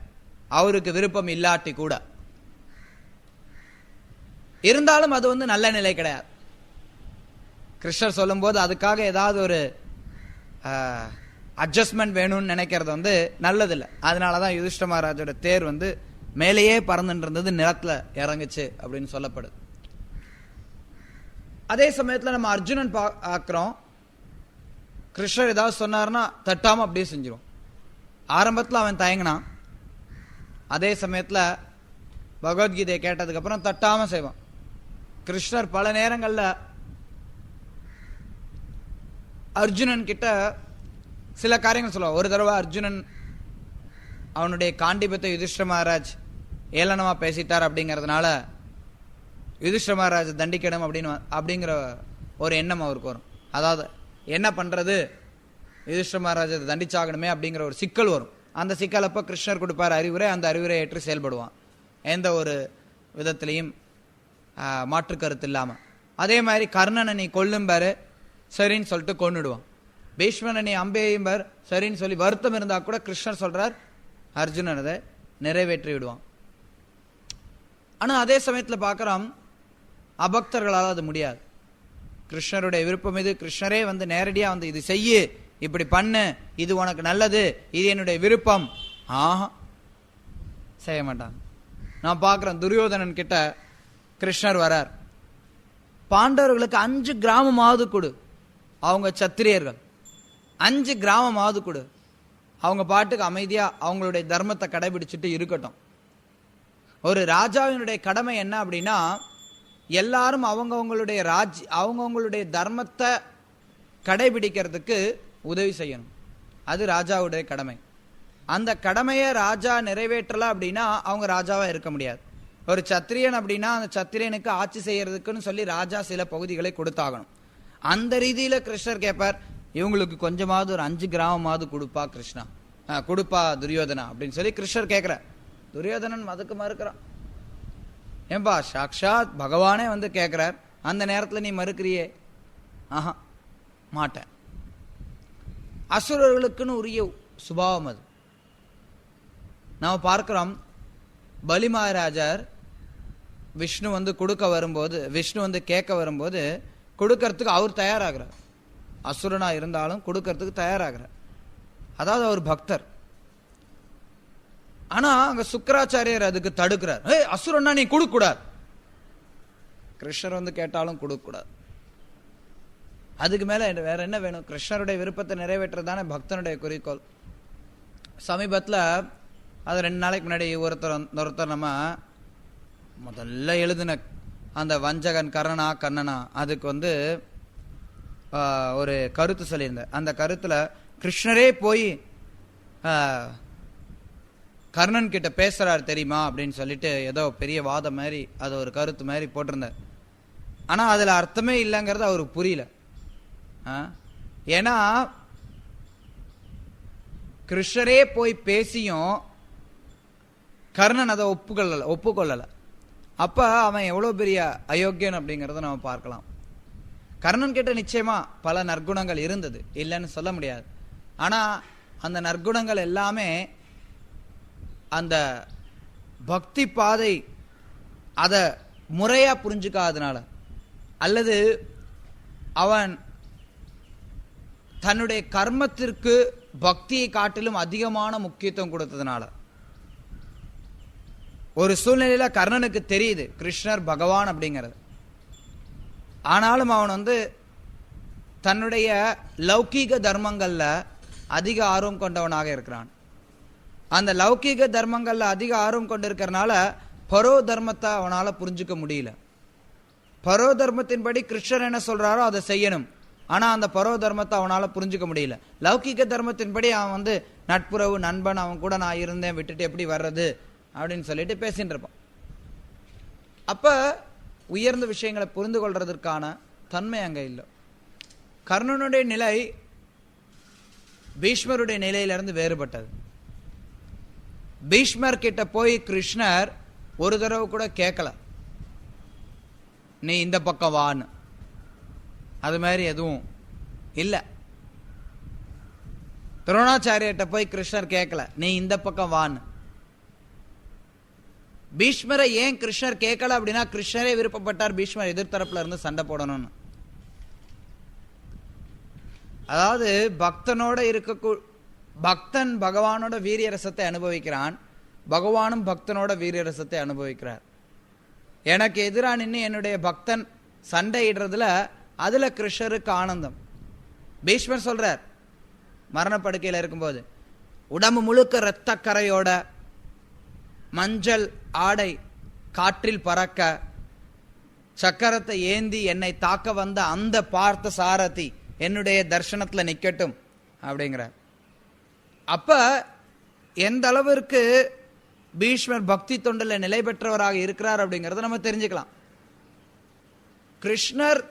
அவருக்கு விருப்பம் இல்லாட்டி கூட. இருந்தாலும் அது நல்ல நிலை கிடையாது. கிருஷ்ணர் சொல்லும் போது அதுக்காக ஏதாவது ஒரு அட்ஜஸ்ட்மெண்ட் வேணும்னு நினைக்கிறது நல்லதில்லை. அதனாலதான் யுதிஷ்டிர மகாராஜோட தேர் மேலேயே பறந்துட்டு இருந்தது, நிலத்துல இறங்குச்சு அப்படின்னு சொல்லப்படுது. அதே சமயத்துல நம்ம அர்ஜுனன் பார்க்கிறோம், கிருஷ்ணர் ஏதாவது சொன்னார்னா தட்டாம அப்படியே செஞ்சிடும். ஆரம்பத்துல அவன் தயங்கினான், அதே சமயத்துல பகவத்கீதையை கேட்டதுக்கு அப்புறம் தட்டாம செய்வான். கிருஷ்ணர் பல நேரங்கள்ல அர்ஜுனன் கிட்ட சில காரியங்கள் சொல்லுவான். ஒரு தடவை அர்ஜுனன் அவனுடைய காண்டிபத்தை யுதிஷ்டிர மகாராஜ் ஏளனமா பேசிட்டார் அப்படிங்கறதுனால யுதிஷ்டிர மகாராஜ் தண்டிக்கணும் அப்படிங்கிற ஒரு எண்ணம் அவருக்கு வரும். அதாவது என்ன பண்றது, யுதிஷ்டிர மகாராஜை தண்டிச்சாகணுமே அப்படிங்கிற ஒரு சிக்கல் வரும். அந்த சிக்கல் அப்ப கிருஷ்ணர் கொடுப்பார் அறிவுரை, அந்த அறிவுரை ஏற்று செயல்படுவான், எந்த ஒரு விதத்திலையும் மாற்று கருத்து இல்லாம. அதே மாதிரி கர்ணனை நீ கொல்லும்பாரு, சரின்னு சொல்லிட்டு கொன்னுடுவான். பீஷ்மனை நீ அம்பேயும்பார், சரின்னு சொல்லி வருத்தம் இருந்தா கூட கிருஷ்ணர் சொல்றார் அர்ஜுனன் அதை நிறைவேற்றி விடுவான். ஆனா அதே சமயத்துல பார்க்கிறோம் அபக்தர்களால் அது முடியாது. கிருஷ்ணருடைய விருப்பம் இது, கிருஷ்ணரே நேரடியா இது செய்யு, இப்படி பண்ணு, இது உனக்கு நல்லது, இது என்னுடைய விருப்பம், ஆஹா செய்ய மாட்டாங்க. நான் பார்க்கிறேன் துரியோதனன் கிட்ட கிருஷ்ணர் வரார், பாண்டவர்களுக்கு 5 கிராமமாவது கொடு, அவங்க சத்திரியர்கள், 5 கிராமமாவது கொடு, அவங்க பாட்டுக்கு அமைதியா அவங்களுடைய தர்மத்தை கடைபிடிச்சிட்டு இருக்கட்டும். ஒரு ராஜாவினுடைய கடமை என்ன அப்படின்னா, எல்லாரும் அவங்கவுங்களுடைய தர்மத்தை கடைபிடிக்கிறதுக்கு உதவி செய்யணும். அது ராஜாவுடைய கடமை. அந்த கடமையை ராஜா நிறைவேற்றல அப்படின்னா அவங்க ராஜாவா இருக்க முடியாது. ஒரு சத்திரியன் அப்படின்னா அந்த சத்திரியனுக்கு ஆட்சி செய்யறதுக்குன்னு சொல்லி ராஜா சில பகுதிகளை கொடுத்தாகணும். அந்த ரீதியில கிருஷ்ணர் கேட்பார், இவங்களுக்கு கொஞ்சமாவது ஒரு 5 கிராமமாவது கொடுப்பா கிருஷ்ணா, கொடுப்பா துரியோதனா அப்படின்னு சொல்லி கிருஷ்ணர் கேட்கிற. துரியோதனன் அதுக்கு மறுக்கிறான். ஏன்பா, சாக்ஷாத் பகவானே கேட்கிறார், அந்த நேரத்துல நீ மறுக்கிறியே, ஆஹா மாட்டேன். அசுரர்களுக்குன்னு உரிய சுபாவம் அது. நாம் பார்க்கிறோம், பலி மகாராஜர் விஷ்ணு வந்து கொடுக்க வரும்போது, விஷ்ணு வந்து கேட்க வரும்போது கொடுக்கறதுக்கு அவர் தயாராகிறார். அசுரனா இருந்தாலும் கொடுக்கறதுக்கு தயாராகிறார். அதாவது அவர் பக்தர். ஆனா அங்க சுக்கராச்சாரியர் அதுக்கு தடுக்கிறார். அசுரனா நீ கொடுக்க கூடாது. கிருஷ்ணர் வந்து கேட்டாலும் கொடுக்க கூடாது. அதுக்கு மேல வேற என்ன வேணும்? கிருஷ்ணருடைய விருப்பத்தை நிறைவேற்றதானே பக்தனுடைய குறிக்கோள். சமீபத்தில் அது 2 நாளைக்கு முன்னாடி ஒருத்தர் நம்ம முதல்ல எழுதின அந்த வஞ்சகன் கண்ணனா அதுக்கு வந்து ஒரு கருத்து சொல்லியிருந்தேன். அந்த கருத்துல கிருஷ்ணரே போய் கர்ணன் கிட்ட பேசுறாரு தெரியுமா அப்படின்னு சொல்லிட்டு ஏதோ பெரிய வாதம் மாதிரி, அது ஒரு கருத்து மாதிரி போட்டிருந்தார். ஆனா அதுல அர்த்தமே இல்லைங்கிறது அவருக்கு புரியல. ஏன்னா கிருஷ்ணரே போய் பேசியும் கர்ணன் அதை ஒப்புக்கொள்ளல. அப்ப அவன் எவ்வளவு பெரிய அயோக்கியன் அப்படிங்கறத நம்ம பார்க்கலாம். கர்ணன் கிட்ட நிச்சயமா பல நற்குணங்கள் இருந்தது, இல்லைன்னு சொல்ல முடியாது. ஆனா அந்த நற்குணங்கள் எல்லாமே அந்த பக்தி பாதை அத முறையா புரிஞ்சுக்காதனால, அல்லது அவன் தன்னுடைய கர்மத்திற்கு பக்தியை காட்டிலும் அதிகமான முக்கியத்துவம் கொடுத்ததுனால, ஒரு சூழ்நிலையில கர்ணனுக்கு தெரியுது கிருஷ்ணர் பகவான் அப்படிங்கிறது. ஆனாலும் அவன் வந்து தன்னுடைய லௌகீக தர்மங்கள்ல அதிக ஆர்வம் கொண்டவனாக இருக்கிறான். அந்த லௌகீக தர்மங்கள்ல அதிக ஆர்வம் கொண்டிருக்கிறனால பரோ தர்மத்தை அவனால புரிஞ்சுக்க முடியல. பரோ தர்மத்தின்படி கிருஷ்ணர் என்ன சொல்றாரோ அதை செய்யணும். ஆனா அந்த பரோ தர்மத்தை அவனால புரிஞ்சுக்க முடியல. லௌகிக தர்மத்தின்படி அவன் வந்து நட்புறவு, நண்பன், அவன் கூட நான் இருந்தேன், விட்டுட்டு எப்படி வர்றது அப்படின்னு சொல்லிட்டு பேசிட்டு இருப்பான். அப்ப உயர்ந்த விஷயங்களை புரிந்து கொள்றதற்கான தன்மை அங்க இல்லை. கர்ணனுடைய நிலை பீஷ்மருடைய நிலையிலிருந்து வேறுபட்டது. பீஷ்மர் கிட்ட போய் கிருஷ்ணர் ஒரு தடவை கூட கேட்கல, நீ இந்த பக்கம் வான்னு. அது மாதிரி எதுவும் இல்லை. துரோணாச்சாரியர்கிட்ட போய் கிருஷ்ணர் கேட்கல, நீ இந்த பக்கம் வான்னு. பீஷ்மரை ஏன் கிருஷ்ணர் கேட்கல அப்படின்னா, கிருஷ்ணரே விருப்பப்பட்டார் பீஷ்மர் எதிர்த்தரப்புல இருந்து சண்டை போடணும்னு. அதாவது பக்தனோட பக்தன் பகவானோட வீரிய ரசத்தை அனுபவிக்கிறான், பகவானும் பக்தனோட வீரிய ரசத்தை அனுபவிக்கிறார். எனக்கு எதிராக நின்று என்னுடைய பக்தன் சண்டையிடுறதுல அதுல கிருஷ்ணருக்கு ஆனந்தம். பீஷ்மர் சொல்றார் மரணப்படுக்கையில் இருக்கும்போது, உடம்பு முழுக்க இரத்த கரையோட மஞ்சள் ஆடை காற்றில் பறக்க சக்கரத்தை ஏந்தி என்னை தாக்க வந்த அந்த பார்த்த சாரதி என்னுடைய தர்சனத்துல நிக்கட்டும் அப்படிங்கிறார். அப்ப எந்த அளவிற்கு பீஷ்மர் பக்தி தொண்டில் நிலை பெற்றவராக இருக்கிறார் அப்படிங்கறத நம்ம தெரிஞ்சுக்கலாம். கிருஷ்ணர்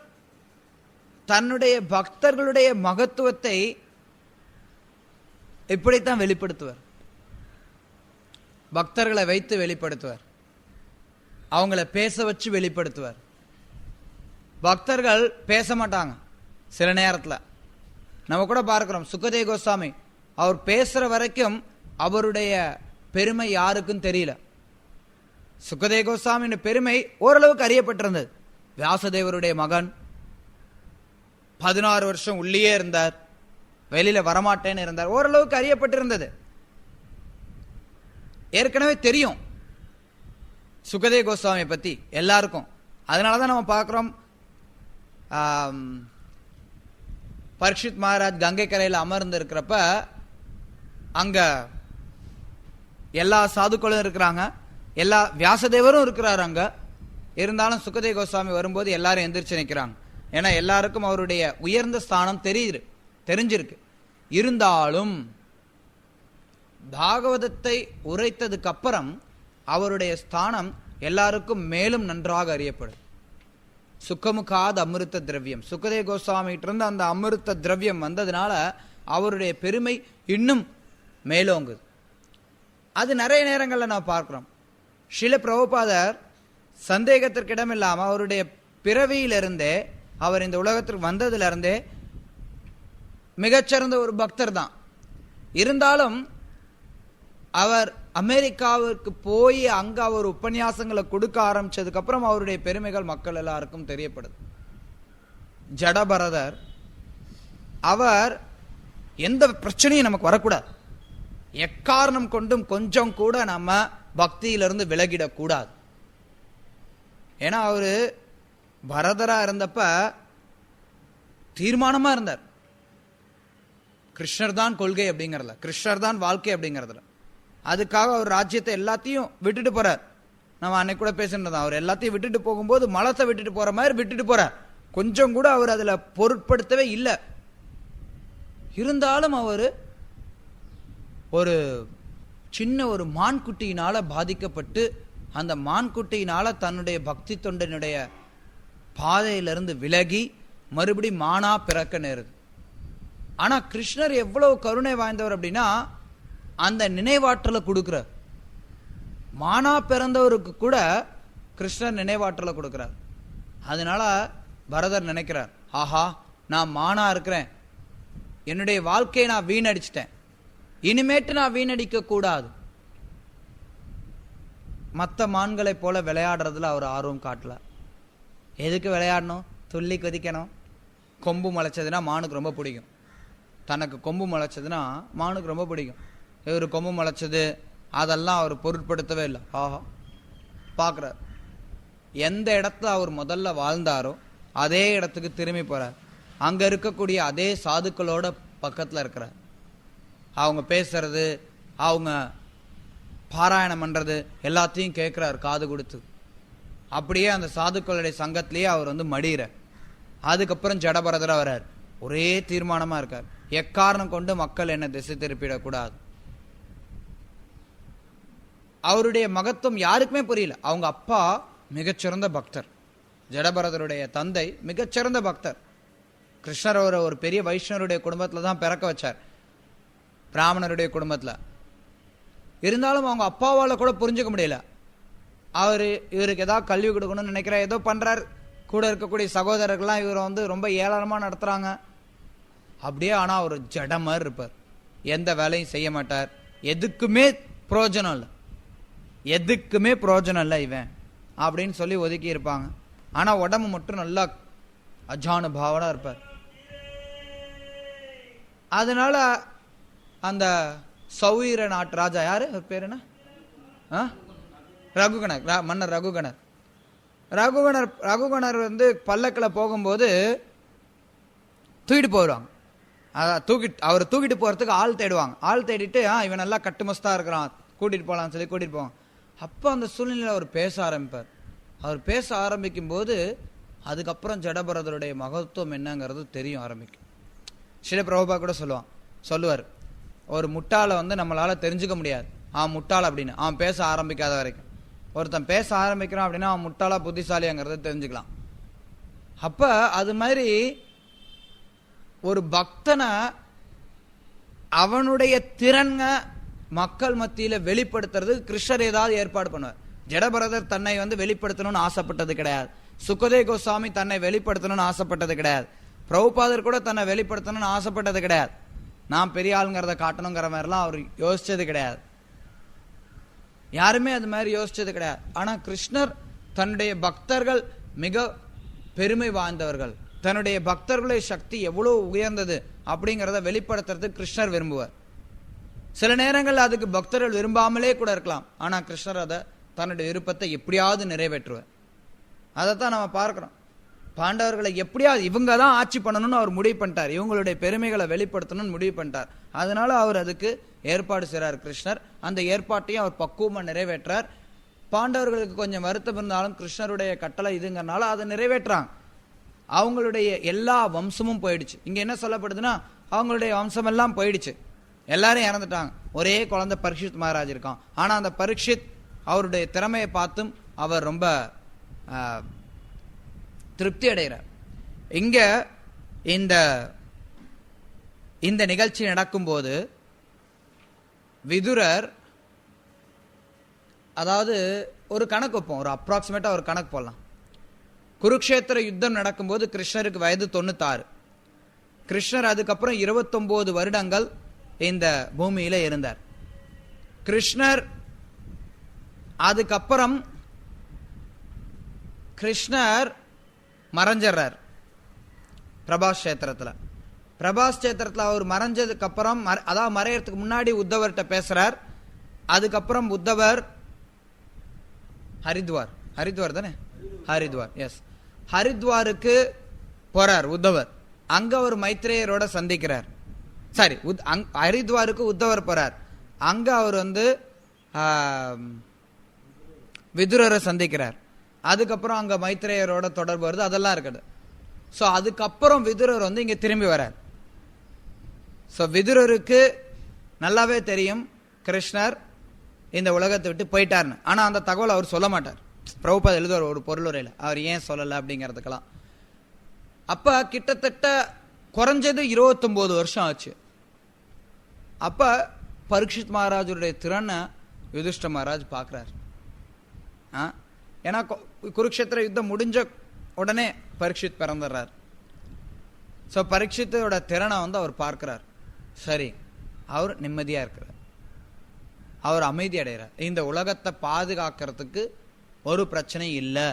தன்னுடைய பக்தர்களுடைய மகத்துவத்தை இப்படித்தான் வெளிப்படுத்துவார். பக்தர்களை வைத்து வெளிப்படுத்துவார், அவங்கள பேச வச்சு வெளிப்படுத்துவார். பக்தர்கள் பேச மாட்டாங்க சில நேரத்தில். நம்ம கூட பார்க்கிறோம், சுகதேவ கோஸ்வாமி அவர் பேசுற வரைக்கும் அவருடைய பெருமை யாருக்கும் தெரியல. சுகதேவ கோஸ்வாமியின் பெருமை ஓரளவுக்கு அறியப்பட்டிருந்தது. வியாசதேவருடைய மகன், 16 வருஷம் உள்ளே இருந்தார், வெளியில வரமாட்டேன்னு இருந்தார், ஓரளவுக்கு அறியப்பட்டிருந்தது. ஏற்கனவே தெரியும் சுகதேவ கோஸ்வாமியை பத்தி எல்லாருக்கும். அதனாலதான் நம்ம பார்க்கிறோம், பரீட்சித் மகாராஜ் கங்கை கரையில் அமர்ந்து இருக்கிறப்ப அங்க எல்லா சாதுக்களும் இருக்கிறாங்க, எல்லா வியாசதேவரும் இருக்கிறாரு அங்க. இருந்தாலும் சுகதேவ கோஸ்வாமி வரும்போது எல்லாரும் எந்திரிச்சு நிற்கிறாங்க. ஏன்னா எல்லாருக்கும் அவருடைய உயர்ந்த ஸ்தானம் தெரிஞ்சிருக்கு. இருந்தாலும் பாகவதத்தை உரைத்ததுக்கு அப்புறம் அவருடைய ஸ்தானம் எல்லாருக்கும் மேலும் நன்றாக அறியப்படும். சுக்கமுகாத அமிர்த திரவியம், சுகதேவ கோஸ்வாமிகிட்ட இருந்து அந்த அமிர்த திரவியம் வந்ததுனால அவருடைய பெருமை இன்னும் மேலோங்குது. அது நிறைய நேரங்களில் நான் பார்க்கிறோம். ஸ்ரீல பிரபுபாதர் சந்தேகத்திற்கு இடமில்லாம அவருடைய பிறவியிலிருந்தே அவர் இந்த உலகத்திற்கு வந்ததுல இருந்தே மிகச்சிறந்த ஒரு பக்தர் தான். இருந்தாலும் அவர் அமெரிக்காவிற்கு போய் அங்க அவர் உபன்யாசங்களை கொடுக்க ஆரம்பிச்சதுக்கு அப்புறம் அவருடைய பெருமைகள் மக்கள் எல்லாருக்கும் தெரியப்படுது. ஜடபரதர் அவர் எந்த பிரச்சனையும் நமக்கு வரக்கூடாது, எக்காரணம் கொண்டும் கொஞ்சம் கூட நம்ம பக்தியிலிருந்து விலகிடக்கூடாது. ஏன்னா அவரு பரதரா இருந்தப்ப தீர்மானமா இருந்தார், கிருஷ்ணர் தான் கொள்கை அப்படிங்கறதுல, கிருஷ்ணர் தான் வாழ்க்கை அப்படிங்கறதுல. அதுக்காக அவர் ராஜ்யத்தை எல்லாத்தையும் விட்டுட்டு போறார். நம்ம அன்னைக்கு கூட பேசிட்டு அவர் எல்லாத்தையும் விட்டுட்டு போகும்போது மலத்தை விட்டுட்டு போற மாதிரி விட்டுட்டு போறார். கொஞ்சம் கூட அவர் அதுல பொருட்படுத்தவே இல்லை. இருந்தாலும் அவர் ஒரு சின்ன ஒரு மான்குட்டியினால பாதிக்கப்பட்டு அந்த மான்குட்டியினால தன்னுடைய பக்தி தொண்டனுடைய பாதையிலிருந்து விலகி மறுபடி மானா பிறக்க நேருது. ஆனா கிருஷ்ணர் எவ்வளவு கருணை வாய்ந்தவர் அப்படின்னா அந்த நினைவாற்றலை கொடுக்கிறார். மானா பிறந்தவருக்கு கூட கிருஷ்ணர் நினைவாற்றலை கொடுக்கிறார். அதனால பரதர் நினைக்கிறார், ஆஹா நான் மானா இருக்கிறேன், என்னுடைய வாழ்க்கையை நான் வீணடிச்சிட்டேன், இனிமேட்டு நான் வீணடிக்க கூடாது. மற்ற மான்களை போல விளையாடுறதுல அவர் ஆர்வம் காட்டல. எதுக்கு விளையாடணும், துள்ளி கொதிக்கணும். கொம்பு முளைச்சதுன்னா மானுக்கு ரொம்ப பிடிக்கும், தனக்கு கொம்பு முளைச்சதுன்னா மானுக்கு ரொம்ப பிடிக்கும். இவர் கொம்பு முளைச்சது அதெல்லாம் அவர் பொருட்படுத்தவே இல்லை. ஆஹா பார்க்குறார், எந்த இடத்துல அவர் முதல்ல வாழ்ந்தாரோ அதே இடத்துக்கு திரும்பி போறார். அங்க இருக்கக்கூடிய அதே சாதுக்களோட பக்கத்துல இருக்கிறார். அவங்க பேசுறது, அவங்க பாராயணம் பண்றது எல்லாத்தையும் கேட்கிறார் காது கொடுத்து. அப்படியே அந்த சாதுக்களுடைய சங்கத்திலேயே அவர் மடியிற. அதுக்கப்புறம் ஜடபரதரா வர்றார். ஒரே தீர்மானமா இருக்கார், எக்காரணம் கொண்டு மக்கள் என்ன திசை திருப்பிடக்கூடாது. அவருடைய மகத்துவம் யாருக்குமே புரியல. அவங்க அப்பா மிகச்சிறந்த பக்தர், ஜடபரதருடைய தந்தை மிகச்சிறந்த பக்தர். கிருஷ்ணர் ஒரு பெரிய வைஷ்ணவருடைய குடும்பத்துல தான் பிறக்க வச்சார், பிராமணருடைய குடும்பத்துல. இருந்தாலும் அவங்க அப்பாவால கூட புரிஞ்சுக்க முடியல. இவருக்கு ஏதாவது கல்வி கொடுக்கணும்னு நினைக்கிற, ஏதோ பண்றார். கூட இருக்கக்கூடிய சகோதரர்கள்லாம் இவரை ரொம்ப ஏளனமா நடத்துறாங்க அப்படியே. ஆனா அவர் ஜட மாதிரி இருப்பார், எந்த வேலையும் செய்ய மாட்டார், எதுக்குமே பிரயோஜனம் இல்லை, எதுக்குமே பிரயோஜனம் இல்லை இவன் அப்படின்னு சொல்லி ஒதுக்கி இருப்பாங்க. ஆனா உடம்பு மட்டும் நல்லா அஜானுபாவனா இருப்பார். அதனால அந்த சௌவீர நாட்டு ராஜா, யாரு பேர் என்ன, ரகுகணர், மன்னர் ரகுகணர். ரகுகணர் பல்லக்கில் போகும்போது தூக்கிட்டு போயிடுவாங்க. அவரை தூக்கிட்டு போறதுக்கு ஆள் தேடுவாங்க. ஆள் தேடிட்டு இவன் நல்லா கட்டுமஸ்தா இருக்கிறான், கூட்டிட்டு போகலான்னு சொல்லி கூட்டிட்டு போவாங்க. அப்போ அந்த சூழ்நிலையில் அவர் பேச ஆரம்பிப்பார். அவர் பேச ஆரம்பிக்கும் போது அதுக்கப்புறம் ஜடபரதருடைய மகத்துவம் என்னங்கிறது தெரியும் ஆரம்பிக்கும். ஸ்ரீல பிரபுபா கூட சொல்லுவார், ஒரு முட்டாளை நம்மளால தெரிஞ்சுக்க முடியாது அவன் முட்டாள் அப்படின்னு, அவன் பேச ஆரம்பிக்காத வரைக்கும். ஒருத்தன் பேச ஆரம்பிக்கிறான் அப்படின்னா அவன் முட்டாளா புத்திசாலிங்கிறத தெரிஞ்சுக்கலாம். அப்ப அது மாதிரி ஒரு பக்தனை அவனுடைய திறன்க மக்கள் மத்தியில வெளிப்படுத்துறது கிருஷ்ணர் ஏதாவது ஏற்பாடு பண்ணுவார். ஜடபரதர் தன்னை வெளிப்படுத்தணும்னு ஆசைப்பட்டது கிடையாது. சுகதேவ் கோஸ்வாமி தன்னை வெளிப்படுத்தணும்னு ஆசைப்பட்டது கிடையாது. பிரபுபாதர் கூட தன்னை வெளிப்படுத்தணும்னு ஆசைப்பட்டது கிடையாது. நான் பெரிய ஆளுங்கிறத காட்டணுங்கிற மாதிரிலாம் அவர் யோசிச்சது கிடையாது. யாருமே அது மாதிரி யோசிச்சது கிடையாது. ஆனா கிருஷ்ணர் தன்னுடைய பக்தர்கள் மிக பெருமை வாய்ந்தவர்கள், தன்னுடைய பக்தர்களுடைய சக்தி எவ்வளவு உயர்ந்தது அப்படிங்கிறத வெளிப்படுத்துறதுக்கு கிருஷ்ணர் விரும்புவார். சில நேரங்கள் அதுக்கு பக்தர்கள் விரும்பாமலே கூட இருக்கலாம். ஆனா கிருஷ்ணர் அதை தன்னுடைய விருப்பத்தை எப்படியாவது நிறைவேற்றுவார். அதைத்தான் நம்ம பார்க்கிறோம். பாண்டவர்களை எப்படியாவது இவங்க தான் ஆட்சி பண்ணணும்னு அவர் முடிவு பண்ணிட்டார், இவங்களுடைய பெருமைகளை வெளிப்படுத்தணும்னு முடிவு பண்ணிட்டார். அதனால அவர் அதுக்கு ஏற்பாடு செய்றார் கிருஷ்ணர். அந்த ஏற்பாட்டையும் அவர் பக்குவமா நிறைவேற்றார். பாண்டவர்களுக்கு கொஞ்சம் வருத்தம் இருந்தாலும் கிருஷ்ணருடைய கட்டளை இதுங்கிறனால அதை நிறைவேற்றாங்க. அவங்களுடைய எல்லா வம்சமும் போயிடுச்சு. இங்க என்ன சொல்லப்படுதுன்னா, அவங்களுடைய வம்சம் எல்லாம் போயிடுச்சு, எல்லாரும் இறந்துட்டாங்க. ஒரே குழந்தை பரீட்சித் மகாராஜ் இருக்கான். ஆனா அந்த பரீட்சித் அவருடைய திறமையை பார்த்தும் அவர் ரொம்ப திருப்தி அடைகிறார். இங்க இந்த நிகழ்ச்சி நடக்கும்போது விதுரர், அதாவது ஒரு கணக்கு வைப்போம், ஒரு அப்ராக்சிமேட்டா ஒரு கணக்கு போடலாம். குருக்ஷேத்திர யுத்தம் நடக்கும்போது கிருஷ்ணருக்கு வயது 96. கிருஷ்ணர் அதுக்கப்புறம் 29 வருடங்கள் இந்த பூமியில இருந்தார். கிருஷ்ணர் அதுக்கப்புறம் கிருஷ்ணர் மறைஞ்சிடறார் பிரபாஸ் கஷேத்திரத்துல. பிரபாஸ் கஷேத்திரத்துல அவர் மறைஞ்சதுக்கு அப்புறம், அதாவது மறையறதுக்கு முன்னாடி உத்தவர்கிட்ட பேசுறார். அதுக்கப்புறம் உத்தவர் ஹரித்வார் தானே, ஹரித்வார், எஸ், ஹரித்வாருக்கு போறார் உத்தவர். அங்க அவர் மைத்ரேயரோட சந்திக்கிறார். சாரி, ஹரித்வாருக்கு உத்தவர் போறார். அங்க அவர் விதுரரை சந்திக்கிறார். அதுக்கப்புறம் அங்க மைத்ரேயரோட தொடர்பு வருது, அதெல்லாம் இருக்குது. ஸோ அதுக்கப்புறம் விதுரர் இங்க திரும்பி வரார். ஸோ விதுரருக்கு நல்லாவே தெரியும் கிருஷ்ணர் இந்த உலகத்தை விட்டு போயிட்டார்னு. ஆனா அந்த தகவல் அவர் சொல்ல மாட்டார். பிரபுபாத் எழுதுவார் ஒரு பொருளுரையில், அவர் ஏன் சொல்லலை அப்படிங்கிறதுக்கெல்லாம். அப்ப கிட்டத்தட்ட குறைஞ்சது 29 வருஷம் ஆச்சு. அப்ப பரீட்சித் மகாராஜருடைய திறனை யுதிஷ்ட மகாராஜ் பார்க்கிறார். ஏன்னா குருக்ஷேத்திர யுத்தம் முடிஞ்ச உடனே பரீட்சித் பிறந்துடுறார். ஸோ பரீட்சித்தோட திறனை அவர் பார்க்கிறார். சரி, அவர் நிம்மதியா இருக்கிறார், அவர் அமைதி அடைகிறார். இந்த உலகத்தை பாதுகாக்கிறதுக்கு ஒரு பிரச்சனை இல்லை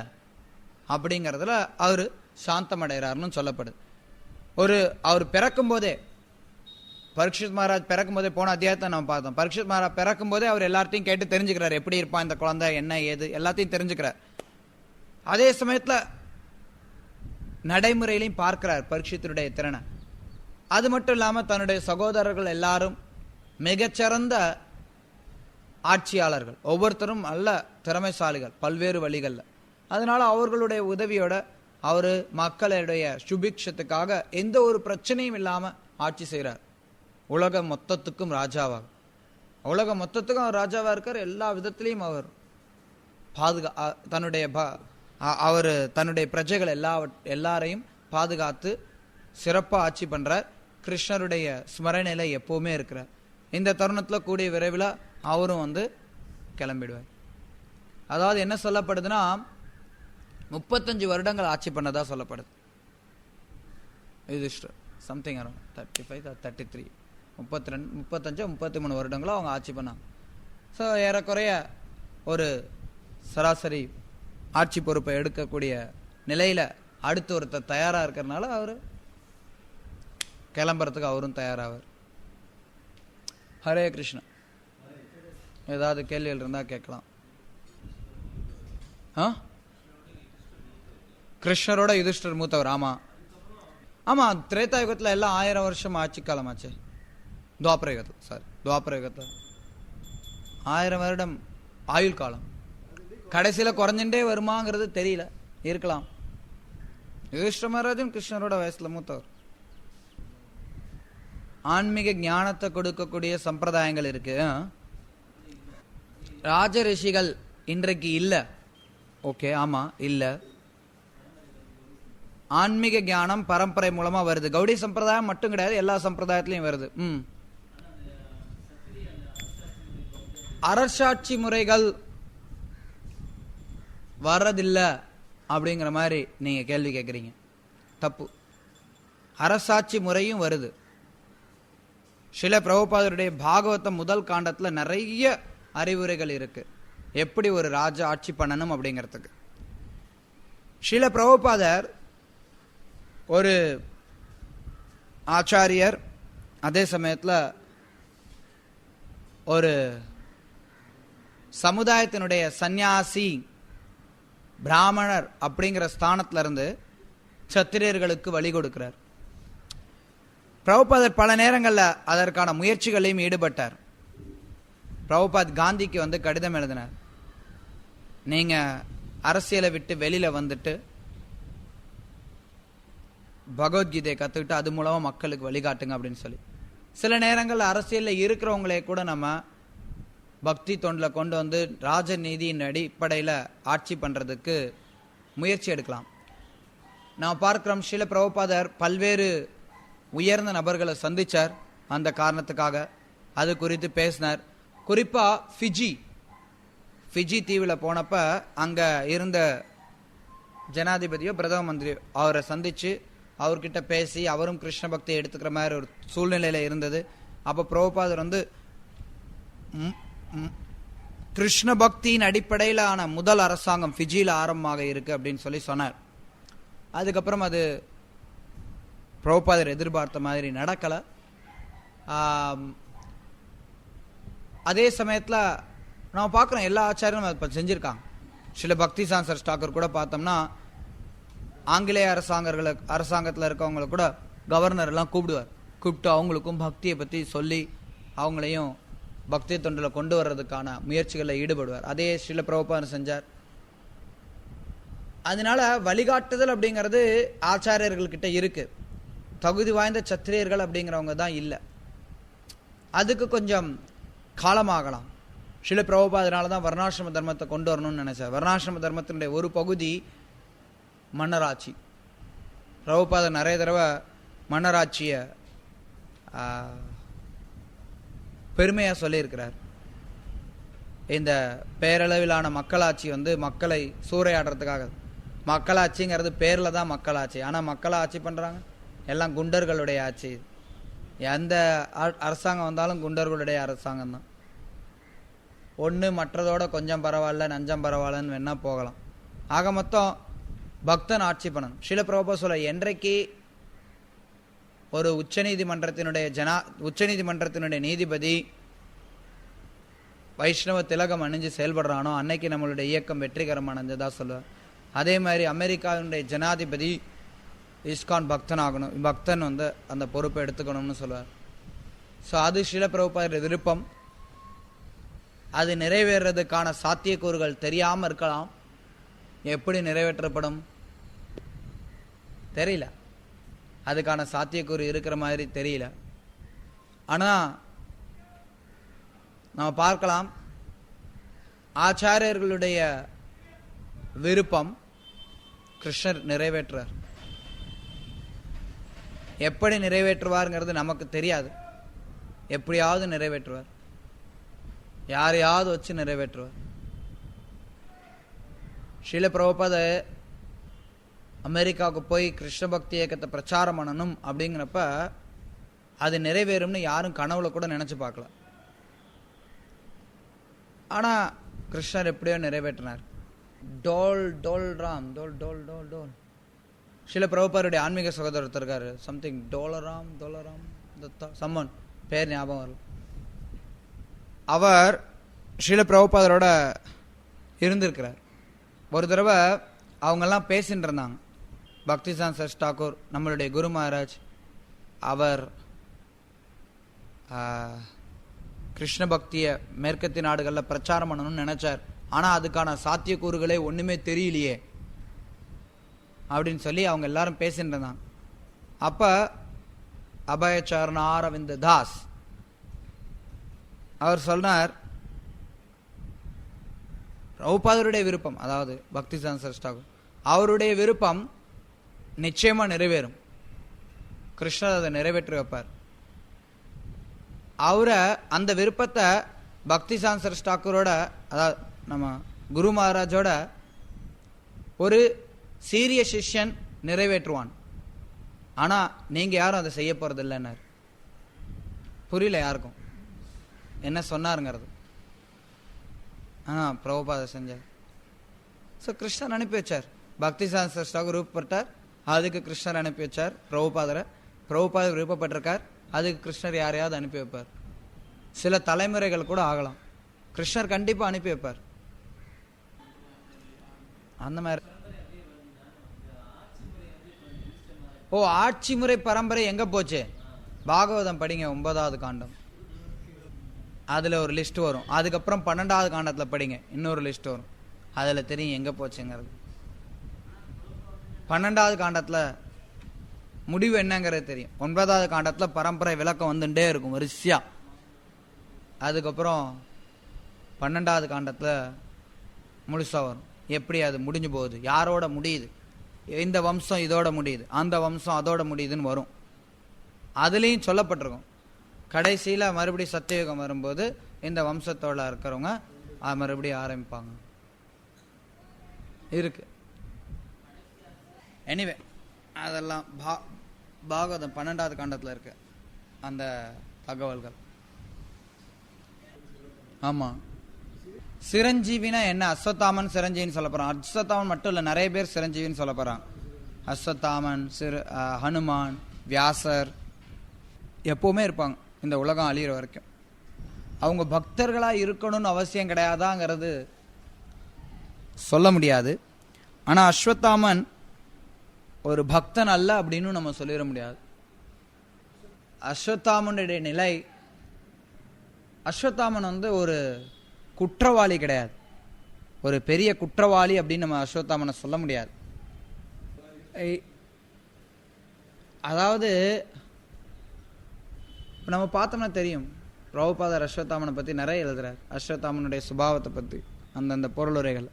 அப்படிங்கிறதுல அவர் சாந்தம் அடைகிறார்னு சொல்லப்படுது. அவர் பிறக்கும் போதே, பரீட்சித் மகாராஜ் பிறக்கும் போதே, போன அத்தியாயத்தை நம்ம பார்த்தோம், பரீட்சித் மகாராஜ் பிறக்கும் போதே அவர் எல்லார்ட்டையும் கேட்டு தெரிஞ்சுக்கிறார், எப்படி இருப்பான் இந்த குழந்தை, என்ன ஏது எல்லாத்தையும் தெரிஞ்சுக்கிறார். அதே சமயத்துல நடைமுறையிலையும் பார்க்கிறார் பரீட்சித்துடைய திறனை. அது மட்டும் இல்லாம தன்னுடைய சகோதரர்கள் எல்லாரும் மிகச்சிறந்த ஆட்சியாளர்கள், ஒவ்வொருத்தரும் நல்ல திறமைசாலிகள் பல்வேறு வழிகள்ல. அதனால அவர்களுடைய உதவியோட அவரு மக்களுடைய சுபிக்ஷத்துக்காக எந்த ஒரு பிரச்சனையும் இல்லாம ஆட்சி செய்கிறார். உலக மொத்தத்துக்கும் ராஜாவாக, உலக மொத்தத்துக்கும் அவர் ராஜாவா இருக்கார். எல்லா விதத்திலையும் அவர் தன்னுடைய பிரஜைகள் எல்லாரையும் பாதுகாத்து சிறப்பா ஆட்சி பண்றார். கிருஷ்ணருடைய ஸ்மரணையில எப்பவுமே இருக்கிறார். இந்த தருணத்துல கூடிய விரைவில் அவரும் கிளம்பிடுவார். அதாவது என்ன சொல்லப்படுதுன்னா, 35 வருடங்கள் ஆட்சி பண்ணதா சொல்லப்படுது. யுதிஷ்டர் சம்திங் அரௌண்ட் 35 or 33, 32, 35, 33 வருடங்களோ அவங்க ஆட்சி பண்ணாங்க. ஸோ ஏறக்குறைய ஒரு சராசரி ஆட்சி பொறுப்பை எடுக்கக்கூடிய நிலையில அடுத்து ஒருத்தர் தயாரா இருக்கிறதுனால அவர் கிளம்புறதுக்கு அவரும் தயாராவார். ஹரே கிருஷ்ணா. ஏதாவது கேள்விகள் இருந்தா கேட்கலாம். கிருஷ்ணரோட யுதிஷ்டர் மூத்தவர். ஆமா ஆமா, திரேதா யுகத்துல எல்லாம் 1000 வருஷம் ஆட்சி காலம் ஆச்சு. துவாபர யுகத்துல 1000 வருடம் ஆயுள் காலம். கடைசியில குறைஞ்சுட்டே வருமாங்கிறது தெரியல, இருக்கலாம். யுதிஷ்ட மகாராஜன் கிருஷ்ணரோட வயசுல மூத்தவர். ஆன்மீக ஞானத்தை கொடுக்கக்கூடிய சம்பிரதாயங்கள் இருக்கு. ராஜ ரிஷிகள் இன்றைக்கு இல்ல. ஓகே, ஆமா இல்ல. ஆன்மீக ஞானம் பரம்பரை மூலமா வருது. கௌடி சம்பிரதாயம் மட்டும் கிடையாது, எல்லா சம்பிரதாயத்திலையும் வருது. அரசாட்சி முறைகள் வர்றதில்ல அப்படிங்கிற மாதிரி நீங்க கேள்வி கேட்குறீங்க. தப்பு. அரசாட்சி முறையும் வருது. சில பிரபுபாதருடைய பாகவதம் முதல் காண்டத்துல நிறைய அறிவுரைகள் இருக்கு, எப்படி ஒரு ராஜா ஆட்சி பண்ணணும் அப்படிங்கிறதுக்கு. சில பிரபுபாதர் ஒரு ஆச்சாரியர், அதே சமயத்துல ஒரு சமுதாயத்தினுடைய சந்நியாசி பிராமணர் அப்படிங்கிற ஸ்தானத்துல இருந்து சத்திரியர்களுக்கு வழி கொடுக்கிறார். பிரபுபாதர் பல நேரங்கள்ல அதற்கான முயற்சிகளையும் ஈடுபட்டார். பிரபுபாத் காந்திக்கு கடிதம் எழுதினார், நீங்க அரசியலை விட்டு வெளியில வந்துட்டு பகவத்கீதையை கத்துக்கிட்டு அது மூலமா மக்களுக்கு வழிகாட்டுங்க அப்படின்னு சொல்லி. சில நேரங்கள்ல அரசியல்ல இருக்கிறவங்களே கூட நம்ம பக்தி தொண்டில் கொண்டு ராஜநீதியின் அடிப்படையில ஆட்சி பண்றதுக்கு முயற்சி எடுக்கலாம். நான் பார்க்கிறோம், ஸ்ரீல பிரபுபாதர் பல்வேறு உயர்ந்த நபர்களை சந்திச்சார். அந்த காரணத்துக்காக அது குறித்து பேசினார். குறிப்பா ஃபிஜி தீவில் போனப்ப அங்க இருந்த ஜனாதிபதியோ பிரதம மந்திரியோ அவரை சந்தித்து அவர்கிட்ட பேசி அவரும் கிருஷ்ண பக்தியை எடுத்துக்கிற மாதிரி ஒரு சூழ்நிலையில் இருந்தது. அப்போ பிரபுபாதர் கிருஷ்ண பக்தியின் அடிப்படையிலான முதல் அரசாங்கம் ஃபிஜியில் ஆரம்பமாக இருக்கு அப்படின்னு சொல்லி சொன்னார். அதுக்கப்புறம் அது பிரபுபாதர் எதிர்பார்த்த மாதிரி நடக்கலை. அதே சமயத்தில் நம்ம பார்க்குறோம் எல்லா ஆச்சாரியும் அதை செஞ்சுருக்காங்க. சில பக்தி சான்சர் தாக்கூர் கூட பார்த்தோம்னா ஆங்கிலேய அரசாங்கத்தில் இருக்கவங்களை கூட கவர்னர் எல்லாம் கூப்பிட்டு அவங்களுக்கும் பக்தியை பற்றி சொல்லி அவங்களையும் பக்தி தொண்டில் கொண்டு வர்றதுக்கான முயற்சிகளில் ஈடுபடுவார். அதே ஸ்ரீல பிரபுபாதர் செஞ்சார். அதனால வழிகாட்டுதல் அப்படிங்கிறது ஆச்சாரியர்கள்கிட்ட இருக்கு. தகுதி வாய்ந்த சத்திரியர்கள் அப்படிங்கிறவங்க தான் இல்லை. அதுக்கு கொஞ்சம் காலமாகலாம். ஸ்ரீல பிரபுபாதனால தான் வர்ணாசிரம தர்மத்தை கொண்டு வரணும்னு நினைச்சார். வர்ணாசிரம தர்மத்தினுடைய ஒரு பகுதி மன்னராட்சி. பிரபுபாதர் நிறைய தடவை மன்னராட்சியை பெருமையாக சொல்லியிருக்கிறார். இந்த பேரளவிலான மக்களாட்சி மக்களை சூறையாடுறதுக்காக. மக்களாட்சிங்கிறது பேரில் தான் மக்களாட்சி, ஆனால் மக்களை ஆட்சி பண்ணுறாங்க எல்லாம் குண்டர்களுடைய ஆட்சி. எந்த அரசாங்கம் வந்தாலும் குண்டர்களுடைய அரசாங்கம் தான். ஒன்று மற்றதோட கொஞ்சம் பரவாயில்ல நஞ்சம் பரவாயில்லன்னு வேணா போகலாம். ஆக மொத்தம் பக்தன் ஆட்சி பண்ணணும். ஸ்ரீல பிரபுபாதர் சொல்ல, என்றைக்கு ஒரு உச்சநீதிமன்றத்தினுடைய நீதிபதி வைஷ்ணவ திலகம் அணிஞ்சு செயல்படுறானோ அன்னைக்கு நம்மளுடைய இயக்கம் வெற்றிகரமானதா சொல்லுவார். அதே மாதிரி அமெரிக்காவினுடைய ஜனாதிபதி இஸ்கான் பக்தன் ஆகணும், பக்தன் அந்த பொறுப்பை எடுத்துக்கணும்னு சொல்லுவார். ஸோ அது ஸ்ரீல பிரபுபாதர் விருப்பம். அது நிறைவேறதுக்கான சாத்தியக்கூறுகள் தெரியாமல் இருக்கலாம். எப்படி நிறைவேற்றப்படும் தெரியல, அதுக்கான சாத்தியக்கூறு இருக்கிற மாதிரி தெரியல. ஆனால் நம்ம பார்க்கலாம், ஆச்சாரியர்களுடைய விருப்பம் கிருஷ்ணர் நிறைவேற்றுவார். எப்படி நிறைவேற்றுவார்ங்கிறது நமக்கு தெரியாது. எப்படியாவது நிறைவேற்றுவார், யாரையாவது வச்சு நிறைவேற்றுவார். ஸ்ரீல பிரபுபாதர் அமெரிக்காவுக்கு போய் கிருஷ்ண பக்தி இயக்கத்தை பிரச்சாரம் பண்ணணும் அப்படிங்கிறப்ப அது நிறைவேறும்னு யாரும் கனவுல கூட நினைச்சு பார்க்கல. ஆனா கிருஷ்ணர் எப்படியோ நிறைவேற்றினார். டோல் டோல் ராம் டோல் டோல் டோல் டோல். ஸ்ரீல பிரபுபாதருடைய ஆன்மீக சகோதரர் இருக்காரு, சம்திங் டோலராம் டோலராம் சம்மன் பேர் ஞாபகம் வரல. அவர் ஸ்ரீல பிரபுபாதரோட இருந்திருக்கிறார். ஒரு தடவை அவங்கெல்லாம் பேசிட்டு இருந்தாங்க. பக்தி சான்சர் தாக்கூர் நம்மளுடைய குரு மகாராஜ் அவர் கிருஷ்ண பக்தியை மேற்கத்திய நாடுகளில் பிரச்சாரம் பண்ணணும்னு நினைச்சார். ஆனால் அதுக்கான சாத்தியக்கூறுகளே ஒன்றுமே தெரியலையே அப்படின்னு சொல்லி அவங்க எல்லாரும் பேசிட்டு இருந்தாங்க. அப்போ அபயச்சரண அரவிந்த தாஸ் அவர் சொன்னார், பிரபுபாதருடைய விருப்பம், அதாவது பக்தி சான்சர் தாக்கூர் அவருடைய விருப்பம் நிச்சயமா நிறைவேறும். கிருஷ்ணர் அதை நிறைவேற்றி வைப்பார். அவரை அந்த விருப்பத்தை பக்தி சான்சர் தாக்கூரோட, அதாவது நம்ம குரு மகாராஜோட ஒரு சீரிய சிஷ்யன் நிறைவேற்றுவான். ஆனா நீங்க யாரும் அதை செய்ய போறது இல்லைன்னாரு. புரியல யாருக்கும் என்ன சொன்னாருங்கிறது. பிரபுபாதர் செஞ்சார். ஸோ கிருஷ்ணர் அனுப்பி வச்சார். பக்தி சான்சர் தாக்கூர் விருப்பப்பட்டார், அதுக்கு கிருஷ்ணர் அனுப்பி வச்சார் பிரபுபாதரை. பிரபுபாதர் விருப்பப்பட்டிருக்கார், அதுக்கு கிருஷ்ணர் யாரையாவது அனுப்பி வைப்பார். சில தலைமுறைகள் கூட ஆகலாம், கிருஷ்ணர் கண்டிப்பா அனுப்பி வைப்பார். அந்த மாதிரி ஆட்சி முறை பரம்பரை எங்க போச்சு? பாகவதம் படிங்க, 9வது காண்டம், அதுல ஒரு லிஸ்ட் வரும். அதுக்கப்புறம் 12வது காண்டத்துல படிங்க, இன்னொரு லிஸ்ட் வரும். அதுல தெரியும் எங்க போச்சுங்கிறது. 12வது காண்டத்துல முடிவு என்னங்கிறது தெரியும். 9வது காண்டத்துல பரம்பரை விளக்கம் வந்துட்டே இருக்கும் வரிசையா. அதுக்கப்புறம் 12வது காண்டத்துல முழுசா வரும். எப்படி அது முடிஞ்சு போகுது, யாரோட முடியுது, இந்த வம்சம் இதோட முடியுது, அந்த வம்சம் அதோட முடியுதுன்னு வரும். அதுலேயும் சொல்லப்பட்டிருக்கும். கடைசியில மறுபடியும் சத்தியயுகம் வரும்போது இந்த வம்சத்தோட இருக்கிறவங்க மறுபடியும் ஆரம்பிப்பாங்க. இருக்கு. எனிவே அதெல்லாம் பாகவதம் 12வது காண்டத்தில் இருக்கு அந்த தகவல்கள். ஆமாம், சிரஞ்சீவினா என்ன? அஸ்வத்தாமன் சிரஞ்சீவின்னு சொல்ல போகிறான். அஸ்வத்தாமன் மட்டும் இல்லை, நிறைய பேர் சிரஞ்சீவின்னு சொல்ல போகிறான். அஸ்வத்தாமன், ஹனுமான், வியாசர் எப்போவுமே இருப்பாங்க இந்த உலகம் அழியிற வரைக்கும். அவங்க பக்தர்களாக இருக்கணும்னு அவசியம் கிடையாதாங்கிறது சொல்ல முடியாது. ஆனால் அஸ்வத்தாமன் ஒரு பக்தன் அல்ல அப்படின்னு நம்ம சொல்லிட முடியாது. அஸ்வத்தாமனுடைய நிலை, அஸ்வத்தாமன் ஒரு குற்றவாளி கிடையாது, ஒரு பெரிய குற்றவாளி அப்படின்னு நம்ம அஸ்வத்தாமனை சொல்ல முடியாது. அதாவது நம்ம பார்த்தோம்னா தெரியும், பிரபுபாதர் அஸ்வத்தாமனை பற்றி நிறைய எழுதுறார். அஸ்வத்தாமனுடைய சுபாவத்தை பற்றி அந்தந்த பொருளுரைகள்.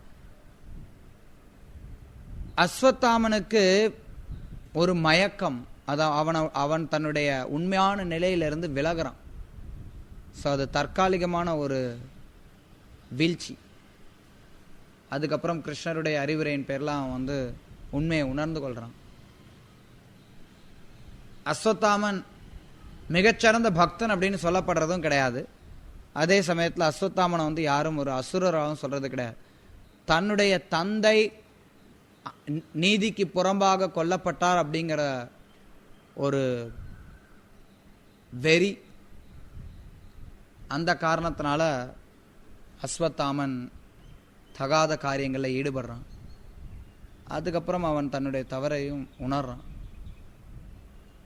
அஸ்வத்தாமனுக்கு ஒரு மயக்கம், அதான் அவன் தன்னுடைய உண்மையான நிலையிலிருந்து விலகிறான். ஸோ அது தற்காலிகமான ஒரு வீழ்ச்சி. அதுக்கப்புறம் கிருஷ்ணருடைய அறிவுரையின் பேர்லாம் அவன் உண்மையை உணர்ந்து கொள்றான். அஸ்வத்தாமன் மிகச்சிறந்த பக்தன் அப்படின்னு சொல்லப்படுறதும் கிடையாது. அதே சமயத்தில் அஸ்வத்தாமனை யாரும் ஒரு அசுரராகவும் சொல்றது கிடையாது. தன்னுடைய தந்தை நீதிக்கு புறம்பாக கொல்லப்பட்டார் அப்படிங்கிற ஒரு வெறி, அந்த காரணத்தினால அஸ்வத்தாமன் தகாத காரியங்களில் ஈடுபடுறான். அதுக்கப்புறம் அவன் தன்னுடைய தவறையும் உணர்றான்.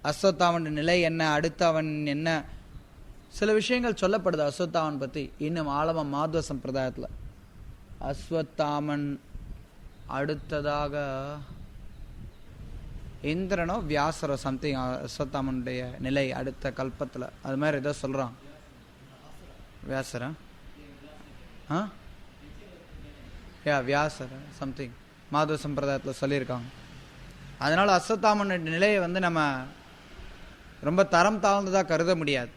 அஸ்வத்தாமன் நிலை என்ன, அடுத்து அவன் என்ன, சில விஷயங்கள் சொல்லப்படுது அஸ்வத்தாமன் பற்றி இன்னும் ஆழமா மாத்வ சம்பிரதாயத்தில். அஸ்வத்தாமன் அடுத்ததாக இந்திரனோ வியாசரோ சம்திங் அஸ்வத்தாமனுடைய நிலை அடுத்த கல்பத்தில் அது மாதிரி ஏதோ சொல்கிறான். வியாசரா வியாசர் சம்திங் மாதவ சம்பிரதாயத்தில் சொல்லியிருக்காங்க. அதனால் அஸ்வத்தாமனுடைய நிலையை நம்ம ரொம்ப தரம் தாழ்ந்ததாக கருத முடியாது.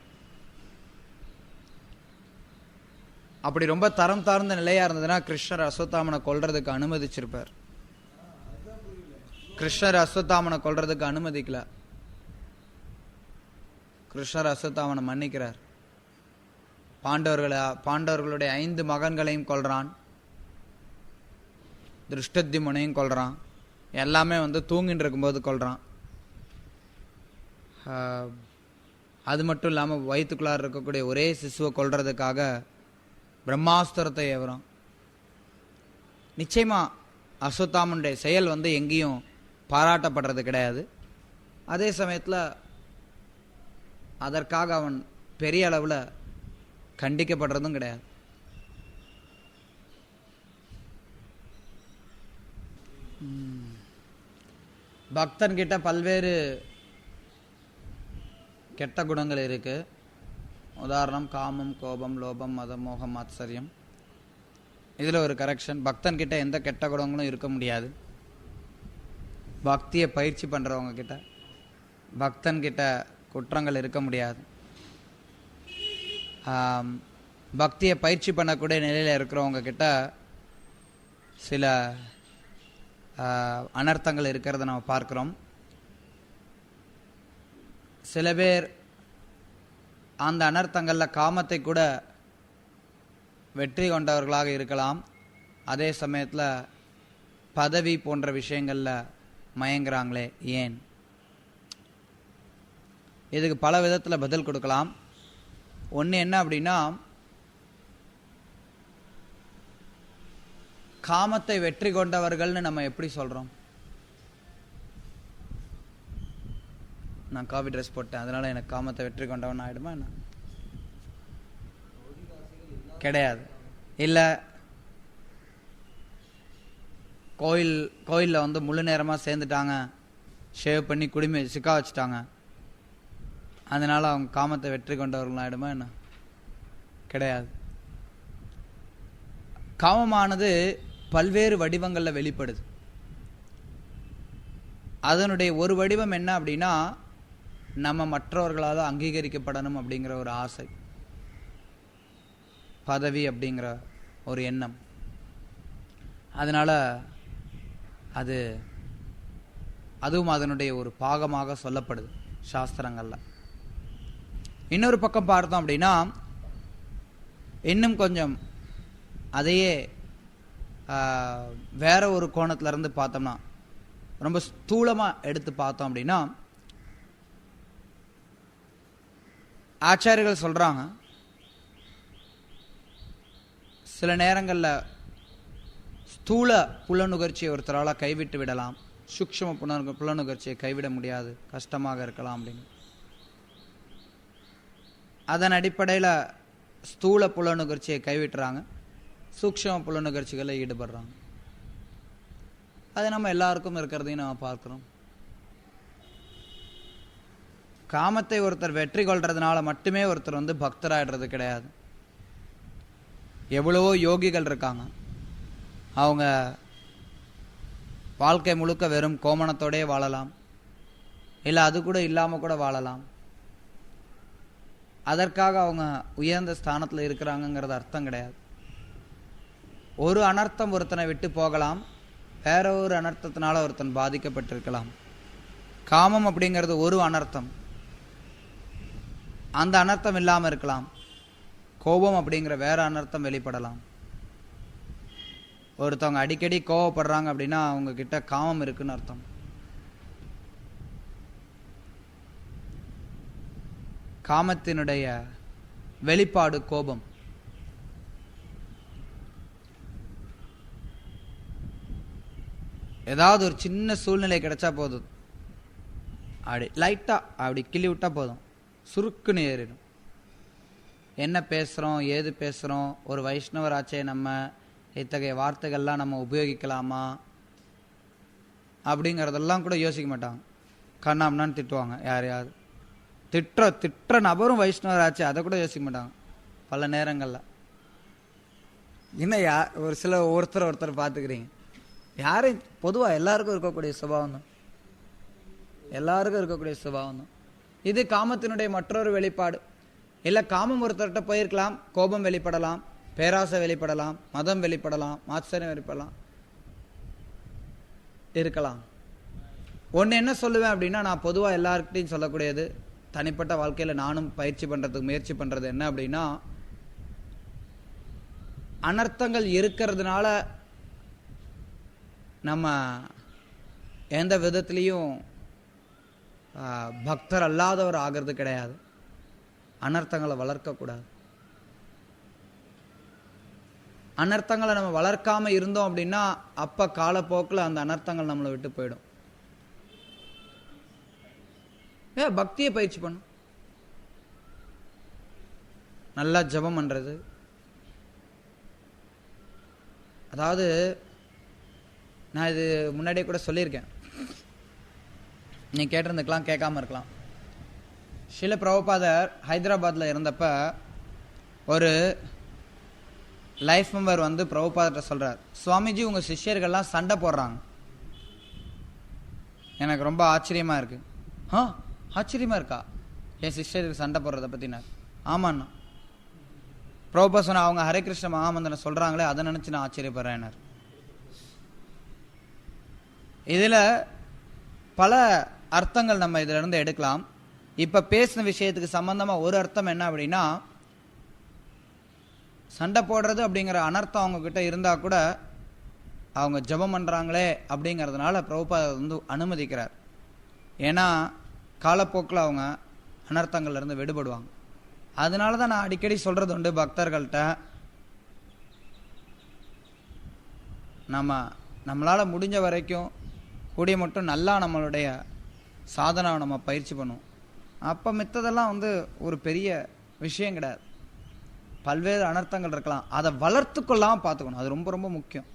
அப்படி ரொம்ப தரம் தாழ்ந்த நிலையா இருந்ததுன்னா கிருஷ்ணர் அஸ்வத்தாமனை கொல்றதுக்கு அனுமதிச்சிருப்பார். கிருஷ்ணர் அஸ்வத்தாமனை கொல்றதுக்கு அனுமதிக்கல. கிருஷ்ணர் அஸ்வத்தாமனை மன்னிக்கிறார். பாண்டவர்களுடைய 5 மகன்களையும் கொல்றான், திருஷ்டத்யும்னையும் கொல்றான், எல்லாமே தூங்கிட்டு இருக்கும்போது கொல்றான். அது மட்டும் இல்லாமல் வயிற்றுக்குள்ளார இருக்கக்கூடிய ஒரே சிசுவை கொல்றதுக்காக பிரம்மாஸ்திரத்தை ஏவுறான். நிச்சயமா அஸ்வத்தாமனுடைய செயல் எங்கேயும் பாராட்டப்படுறது கிடையாது. அதே சமயத்தில் அதற்காக அவன் பெரிய அளவில் கண்டிக்கப்படுறதும் கிடையாது. பக்தன் கிட்ட பல்வேறு கெட்ட குணங்கள் இருக்கு. உதாரணம் காமம், கோபம், லோபம், மதம், மோகம், ஆச்சரியம். இதில் ஒரு கரெக்ஷன், பக்தன் கிட்ட எந்த கெட்ட குணங்களும் இருக்க முடியாது. பக்தியை பயிற்சி பண்ணுறவங்க கிட்ட பக்தன் கிட்ட குற்றங்கள் இருக்க முடியாது. பக்தியை பயிற்சி பண்ணக்கூடிய நிலையில் இருக்கிறவங்க கிட்ட சில அனர்த்தங்கள் இருக்கிறத நம்ம பார்க்குறோம். சில பேர் அந்த அனர்த்தங்களில் காமத்தை கூட வெற்றி கொண்டவர்களாக இருக்கலாம். அதே சமயத்தில் பதவி போன்ற விஷயங்களில் மயங்குறாங்களே ஏன்? இதுக்கு பல விதத்தில் பதில் கொடுக்கலாம். ஒன்று என்ன அப்படின்னா, காமத்தை வெற்றி கொண்டவர்கள்னு நம்ம எப்படி சொல்கிறோம்? நான் காவி ட்ரெஸ் போட்டேன் அதனால எனக்கு காமத்தை வெற்றி கொண்டவன் ஆகிடுமா என்ன? கிடையாது. இல்லை கோயிலில் முழு நேரமாக சேர்ந்துட்டாங்க, ஷேவ் பண்ணி குடிமை சிக்கா வச்சுட்டாங்க, அதனால அவங்க காமத்தை வெற்றி கொண்டவர்கள் ஆகிடுமா என்ன? கிடையாது. காமமானது பல்வேறு வடிவங்களில் வெளிப்படுது. அதனுடைய ஒரு வடிவம் என்ன அப்படின்னா, நம்ம மற்றவர்களால் அங்கீகரிக்கப்படணும் அப்படிங்கிற ஒரு ஆசை, பதவி அப்படிங்கிற ஒரு எண்ணம். அதனால அது அதுவும் அதனுடைய ஒரு பாகமாக சொல்லப்படுது சாஸ்திரங்கள்ல. இன்னொரு பக்கம் பார்த்தோம் அப்படின்னா இன்னும் கொஞ்சம் அதையே வேற ஒரு கோணத்துல இருந்து பார்த்தோம்னா, ரொம்ப ஸ்தூலமா எடுத்து பார்த்தோம் அப்படின்னா, ஆச்சாரியர்கள் சொல்றாங்க சில நேரங்கள்ல ஸ்தூல புலனுகர்ச்சியை ஒருத்தரால கைவிட்டு விடலாம், சூக்ஷ்ம புலனுகர்ச்சியை கைவிட முடியாது, கஷ்டமாக இருக்கலாம் அப்படின்னு. அதன் அடிப்படையில் ஸ்தூல புலனுகர்ச்சியை கைவிட்டுறாங்க, சூக்ஷ்ம புலனுகர்ச்சிகளில் ஈடுபடுறாங்க. அது நம்ம எல்லாருக்கும் இருக்கிறதையும் நம்ம பார்க்கிறோம். காமத்தை ஒருத்தர் வெற்றி கொள்றதுனால மட்டுமே ஒருத்தர் வந்து பக்தராயிடுறது கிடையாது. எவ்வளவோ யோகிகள் இருக்காங்க, அவங்க வாழ்க்கை முழுக்க வெறும் கோமணத்தோடே வாழலாம், இல்லை அது கூட இல்லாமல் கூட வாழலாம். அதற்காக அவங்க உயர்ந்த ஸ்தானத்தில் இருக்கிறாங்கங்கிறது அர்த்தம் கிடையாது. ஒரு அனர்த்தம் ஒருத்தனை விட்டு போகலாம், வேற ஒரு அனர்த்தத்தினால ஒருத்தன் பாதிக்கப்பட்டிருக்கலாம். காமம் அப்படிங்கிறது ஒரு அனர்த்தம், அந்த அனர்த்தம் இல்லாமல் இருக்கலாம். கோபம் அப்படிங்கிற வேற அனர்த்தம் வெளிப்படலாம். ஒருத்தவங்க அடிக்கடி கோபப்படுறாங்க அப்படின்னா அவங்க கிட்ட காமம் இருக்குன்னு அர்த்தம். காமத்தினுடைய வெளிப்பாடு கோபம். ஏதாவது ஒரு சின்ன சூழ்நிலை கிடைச்சா போதும், அப்படி லைட்டா அப்படி கிள்ளி விட்டா போதும், சுருக்குன்னு ஏறிடும். என்ன பேசுறோம், ஏது பேசுறோம், ஒரு வைஷ்ணவராச்சே நம்ம இத்தகைய வார்த்தைகள்லாம் நம்ம உபயோகிக்கலாமா அப்படிங்கிறதெல்லாம் கூட யோசிக்க மாட்டாங்க. கண்ணாம்னான்னு திட்டுவாங்க. யாரையாவது திட்டுற நபரும் வைஷ்ணவராச்சு, அதை கூட யோசிக்க மாட்டாங்க பல நேரங்களில். இன்னும் ஒரு சில ஒருத்தர் பார்த்துக்கிறீங்க, யாரையும் பொதுவாக எல்லாருக்கும் இருக்கக்கூடிய சுபாவம் தான், எல்லாருக்கும் இருக்கக்கூடிய சுபாவம் தான். இது காமத்தினுடைய மற்றொரு வெளிப்பாடு. இல்லை, காமம் ஒருத்தர்கிட்ட போயிருக்கலாம், கோபம் வெளிப்படலாம், பேராசை வெளிப்படலாம், மதம் வெளிப்படலாம், மாத்சரியம் வெளிப்படலாம், இருக்கலாம். ஒன்று என்ன சொல்லுவேன் அப்படின்னா, நான் பொதுவாக எல்லார்கிட்டையும் சொல்லக்கூடியது, தனிப்பட்ட வாழ்க்கையில் நானும் பயிற்சி பண்ணுறதுக்கு முயற்சி பண்ணுறது என்ன அப்படின்னா, அனர்த்தங்கள் இருக்கிறதுனால நம்ம எந்த விதத்துலேயும் பக்தர் அல்லாதவர் ஆகிறது கிடையாது. அனர்த்தங்களை வளர்க்கக்கூடாது. அனர்த்தங்களை நம்ம வளர்க்காம இருந்தோம் அப்படின்னா அப்ப காலப்போக்கில் அந்த அனர்த்தங்கள் நம்மளை விட்டு போயிடும். பக்தியை பயிற்சி பண்ணும், நல்லா ஜபம் பண்றது. அதாவது நான் இது முன்னாடியே கூட சொல்லியிருக்கேன், நீ கேட்டிருந்துக்கலாம், கேட்காம இருக்கலாம். ஸ்ரீல பிரபுபாதர் ஹைதராபாத்ல இருந்தப்ப ஒரு லைஃப் மெம்பர் வந்து பிரபுபாதர்கிட்ட சொல்றார், சுவாமிஜி உங்க சிஷ்யர்கள்லாம் சண்டை போடுறாங்க, எனக்கு ரொம்ப ஆச்சரியமா இருக்கு. ஆச்சரியமா இருக்கா? என் சிஷ்யருக்கு சண்டை போடுறத பத்தினார். ஆமாண்ணா. பிரபுபா சொன்ன, அவங்க ஹரே கிருஷ்ண மகாமந்திரம் சொல்றாங்களே, அதை நினைச்சு நான் ஆச்சரியப்படுறேன். இதுல பல அர்த்தங்கள் நம்ம இதுல இருந்து எடுக்கலாம். இப்ப பேசின விஷயத்துக்கு சம்பந்தமா ஒரு அர்த்தம் என்ன அப்படின்னா, சண்டை போடுறது அப்படிங்கிற அனர்த்தம் அவங்க கிட்ட இருந்தா கூட அவங்க ஜபம் பண்றாங்களே அப்படிங்கிறதுனால பிரபுபாத வந்து அனுமதிக்கிறார். ஏன்னா காலப்போக்கில் அவங்க அனர்த்தங்கள்ல இருந்து விடுபடுவாங்க. அதனால தான் நான் அடிக்கடி சொல்றது உண்டு பக்தர்கள்ட்ட, நம்மளால முடிஞ்ச வரைக்கும் கூடிய மட்டும் நல்லா நம்மளுடைய சாதனை நம்ம பயிற்சி பண்ணுவோம். அப்போ மித்ததெல்லாம் வந்து ஒரு பெரிய விஷயம் கிடையாது. பல்வேறு அனர்த்தங்கள் இருக்கலாம், அதை வளர்த்து கொள்ளாமல் பார்த்துக்கணும். அது ரொம்ப ரொம்ப முக்கியம்.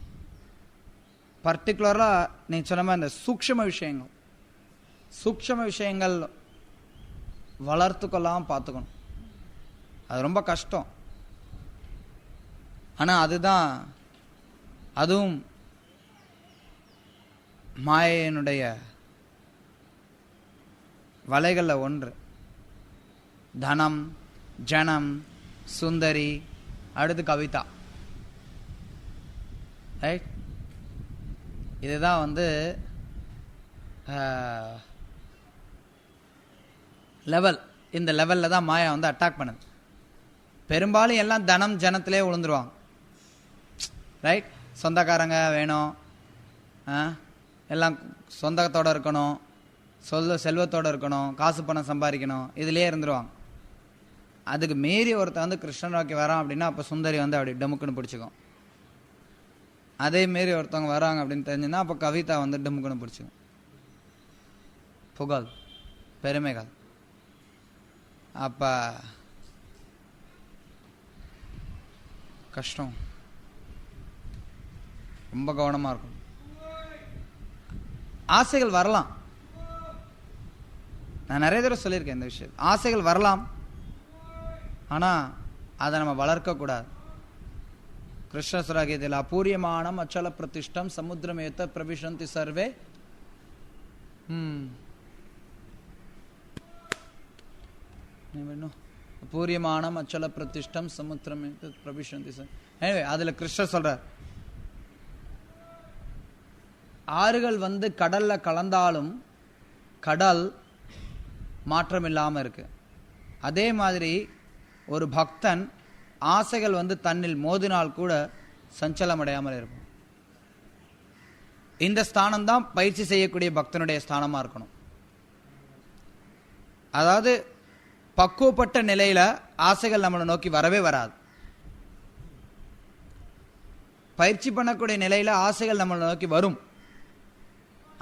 பர்டிகுலராக நீ சொன்ன மாதிரி இந்த சூக்ஷ்ம விஷயங்கள் வளர்த்து கொள்ளாமல் பார்த்துக்கணும். அது ரொம்ப கஷ்டம். ஆனால் அதுவும் மாயையினுடைய வலைகளில் ஒன்று. தனம், ஜனம், சுந்தரி, அடுத்து கவிதா. ரைட்? இதுதான் வந்து லெவல், இந்த லெவலில் தான் மாயா வந்து அட்டாக் பண்ணுது. பெரும்பாலும் எல்லாம் தனம் ஜனத்திலே விழுந்துருவாங்க. ரைட், சொந்தக்காரங்க வேணும், எல்லாம் சொந்தத்தோடு இருக்கணும், செல்வத்தோடு இருக்கணும், காசு பணம் சம்பாதிக்கணும், இதுலேயே இருந்துருவாங்க. அதுக்கு மீறி ஒருத்தர் வந்து கிருஷ்ணன் நோக்கி வரான் அப்படின்னா அப்போ சுந்தரி வந்து அப்படி டமுக்குன்னு பிடிச்சிக்கும். அதே மாரி ஒருத்தவங்க வராங்க அப்படின்னு தெரிஞ்சுன்னா அப்போ கவிதா வந்து டமுக்குன்னு பிடிச்சிக்கும். புகழ், பெருமைகள். அப்போ கஷ்டம், ரொம்ப கவனமாக இருக்கும். ஆசைகள் வரலாம், நான் நிறைய தடவை சொல்லியிருக்கேன் இந்த விஷயம். ஆசைகள் வரலாம், ஆனால் அதை நம்ம வளர்க்கக்கூடாது. கிருஷ்ணஸ்வராகீதையில் அபூரியமானம் அச்சல பிரதிஷ்டம் சமுத்திரமேத்த பிரவிஷந்தி சர்வே. அபூரியமானம் அச்சல பிரதிஷ்டம் சமுத்திரமேத்த பிரவிஷந்தி சர்வே. எனவே அதில் கிருஷ்ணர் சொல்றார், ஆறுகள் வந்து கடல்ல கலந்தாலும் கடல் மாற்றம் இல்லாமல் இருக்கு. அதே மாதிரி ஒரு பக்தன் ஆசைகள் வந்து தன்னில் மோதினால் கூட சஞ்சலம் அடையாமல் இருக்கும். இந்த ஸ்தானம் தான் பயிற்சி செய்யக்கூடிய பக்தனுடைய ஸ்தானமா இருக்கணும். அதாவது பக்குவப்பட்ட நிலையில ஆசைகள் நம்மளை நோக்கி வரவே வராது. பயிற்சி பண்ணக்கூடிய நிலையில ஆசைகள் நம்மளை நோக்கி வரும்,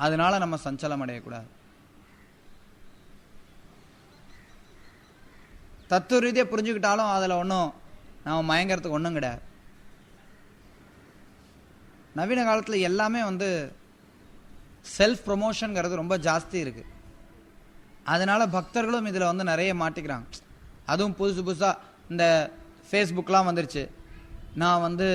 அதனால நம்ம சஞ்சலம் அடையக்கூடாது. தத்துவ ரீதியாக புரிஞ்சுக்கிட்டாலும் அதில் ஒன்றும் நம்ம மயங்கிறதுக்கு ஒன்றும் கிடையாது. நவீன காலத்தில் எல்லாமே வந்து செல்ஃப் ப்ரொமோஷனுங்கிறது ரொம்ப ஜாஸ்தி இருக்குது. அதனால பக்தர்களும் இதில் வந்து நிறைய மாட்டிக்கிறாங்க. அதுவும் புதுசு புதுசாக இந்த ஃபேஸ்புக்கெலாம் வந்துருச்சு. நான் வந்து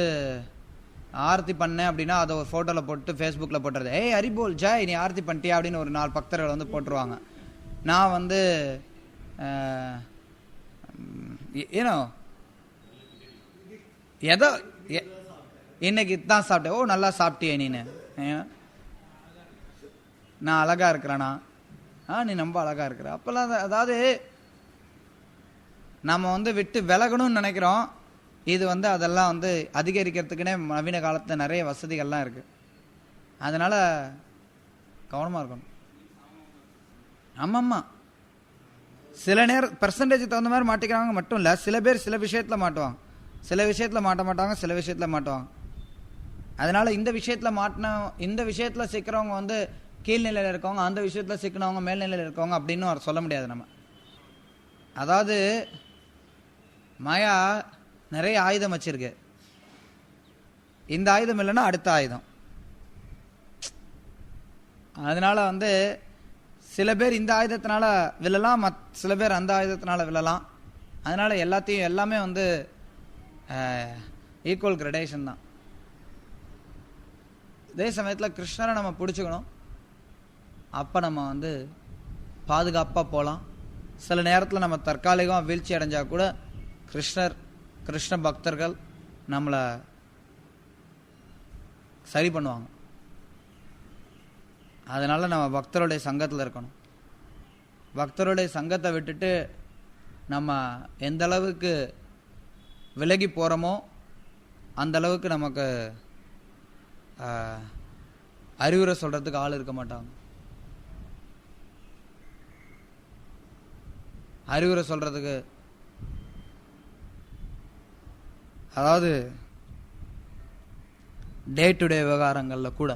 ஆர்த்தி பண்ணேன் அப்படின்னா அதை ஒரு ஃபோட்டோவில் போட்டு ஃபேஸ்புக்கில் போட்டுறது. ஏய் ஹரிபோல் ஜாய், நீ ஆர்த்தி பண்ணிட்டியா அப்படின்னு ஒரு 4 பக்தர்கள் வந்து போட்டுருவாங்க. நான் வந்து ஏனோ ஏதோ இன்னைக்கு தான் சாப்பிட்டேன், ஓ நல்லா சாப்பிட்டியே நீனு, நான் அழகா இருக்கிறேனா, நீ ரொம்ப அழகா இருக்கிற. அப்பெல்லாம் அதாவது நம்ம வந்து விட்டு விலகணும்னு நினைக்கிறோம். இது வந்து அதெல்லாம் வந்து அதிகரிக்கிறதுக்குன்னே நவீன காலத்தில் நிறைய வசதிகள்லாம் இருக்கு. அதனால கவனமாக இருக்கணும். ஆமாம்மா, சில நேரம் பெர்சன்டேஜ் தகுந்த மாதிரி மாட்டிக்கிறாங்க மட்டும் இல்லை, சில பேர் சில விஷயத்தில் மாட்டுவாங்க, சில விஷயத்தில் மாட்ட மாட்டாங்க, சில விஷயத்தில் மாட்டுவாங்க. அதனால இந்த விஷயத்தில் சிக்கிறவங்க வந்து கீழ்நிலையில் இருக்கவங்க, அந்த விஷயத்தில் சிக்கினவங்க மேல்நிலையில் இருக்கவங்க அப்படின்னு சொல்ல முடியாது நம்ம. அதாவது மாயா நிறைய ஆயுதம் வச்சிருக்கு. இந்த ஆயுதம் இல்லைன்னா அடுத்த ஆயுதம். அதனால வந்து சில பேர் இந்த ஆயுதத்தினால விழலாம், சில பேர் அந்த ஆயுதத்தினால விழலாம். அதனால எல்லாமே வந்து ஈக்குவல் கிரடேஷன் தான். அதே சமயத்தில் கிருஷ்ணரை நம்ம பிடிச்சிக்கணும். அப்போ நம்ம வந்து பாதுகாப்பாக போகலாம். சில நேரத்தில் நம்ம தற்காலிகமாக வீழ்ச்சி அடைஞ்சா கூட கிருஷ்ண பக்தர்கள் நம்மளை சரி பண்ணுவாங்க. அதனால நம்ம பக்தருடைய சங்கத்தில் இருக்கணும். பக்தருடைய சங்கத்தை விட்டுட்டு நம்ம எந்த அளவுக்கு விலகி போகிறோமோ அந்த அளவுக்கு நமக்கு அறிவுரை சொல்கிறதுக்கு ஆள் இருக்க மாட்டாங்க. அறிவுரை சொல்கிறதுக்கு, அதாவது டே டு டே விவகாரங்களில் கூட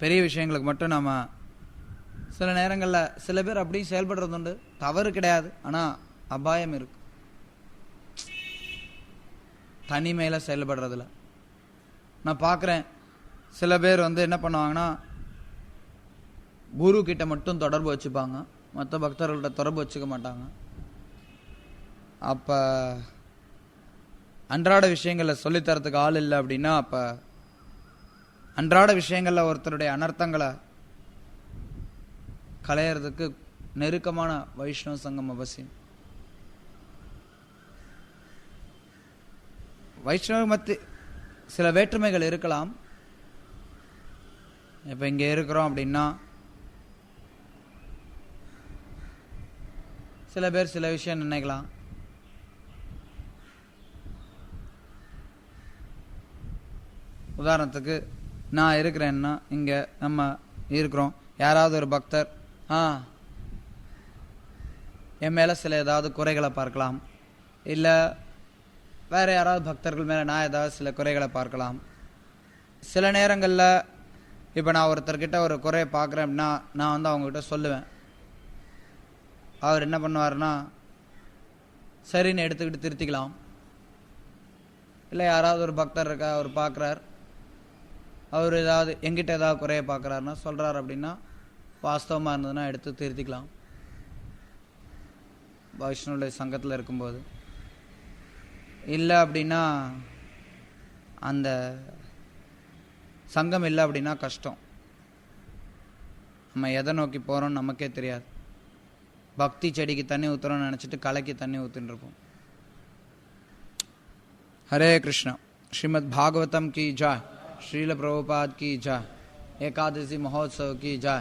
பெரிய விஷயங்களுக்கு மட்டும் நம்ம சில நேரங்களில் சில பேர் அப்படியும் செயல்படுறது உண்டு. தவறு கிடையாது, ஆனால் அபாயம் இருக்கு தனிமையில் செயல்படுறதுல. நான் பார்க்குறேன் சில பேர் வந்து என்ன பண்ணுவாங்கன்னா குரு கிட்ட மட்டும் தொடர்பு வச்சுப்பாங்க, மற்ற பக்தர்கள்ட்ட தொடர்பு வச்சுக்க மாட்டாங்க. அப்போ அன்றாட விஷயங்களில் சொல்லித்தரத்துக்கு ஆள் இல்லை அப்படின்னா அப்போ அன்றாட விஷயங்களில் ஒருத்தருடைய அனர்த்தங்களை களையிறதுக்கு நெருக்கமான வைஷ்ணவ சங்கம் அவசியம். வைஷ்ணவ மத்தி சில வேற்றுமைகள் இருக்கலாம், இப்போ இங்கே இருக்கிறோம் அப்படின்னா சில பேர் சில விஷயம் நினைக்கலாம். உதாரணத்துக்கு நான் இருக்கிறேன்னா இங்கே நம்ம இருக்கிறோம், யாராவது ஒரு பக்தர் என் மேலே சில ஏதாவது குறைகளை பார்க்கலாம், இல்லை வேறு யாராவது பக்தர்கள் மேலே நான் ஏதாவது சில குறைகளை பார்க்கலாம். சில நேரங்களில் இப்போ நான் ஒருத்தர்கிட்ட ஒரு குறையை பார்க்குறேன் அப்படின்னா நான் வந்து அவங்ககிட்ட சொல்லுவேன். அவர் என்ன பண்ணுவார்னா சரின்னு எடுத்துக்கிட்டு திருத்திக்கலாம். இல்லை யாராவது ஒரு பக்தர் இருக்கா, அவர் பார்க்குறார், அவர் ஏதாவது எங்கிட்ட ஏதாவது குறைய பார்க்குறாருன்னா சொல்கிறார் அப்படின்னா வாஸ்தவமாக இருந்ததுன்னா எடுத்து திருத்திக்கலாம். வைஷ்ணவனுடைய சங்கத்தில் இருக்கும்போது இல்லை அப்படின்னா அந்த சங்கம் இல்லை அப்படின்னா கஷ்டம். நம்ம எதை நோக்கி போகிறோம்னு நமக்கே தெரியாது. பக்தி செடிக்கு தண்ணி ஊற்றுறோம்னு நினச்சிட்டு கலைக்கு தண்ணி ஊற்றின்னு இருப்போம். हरे कृष्ण. श्रीमद् भागवतम की जय, श्रील प्रभुपाद की जय, एकादशी महोत्सव की जय.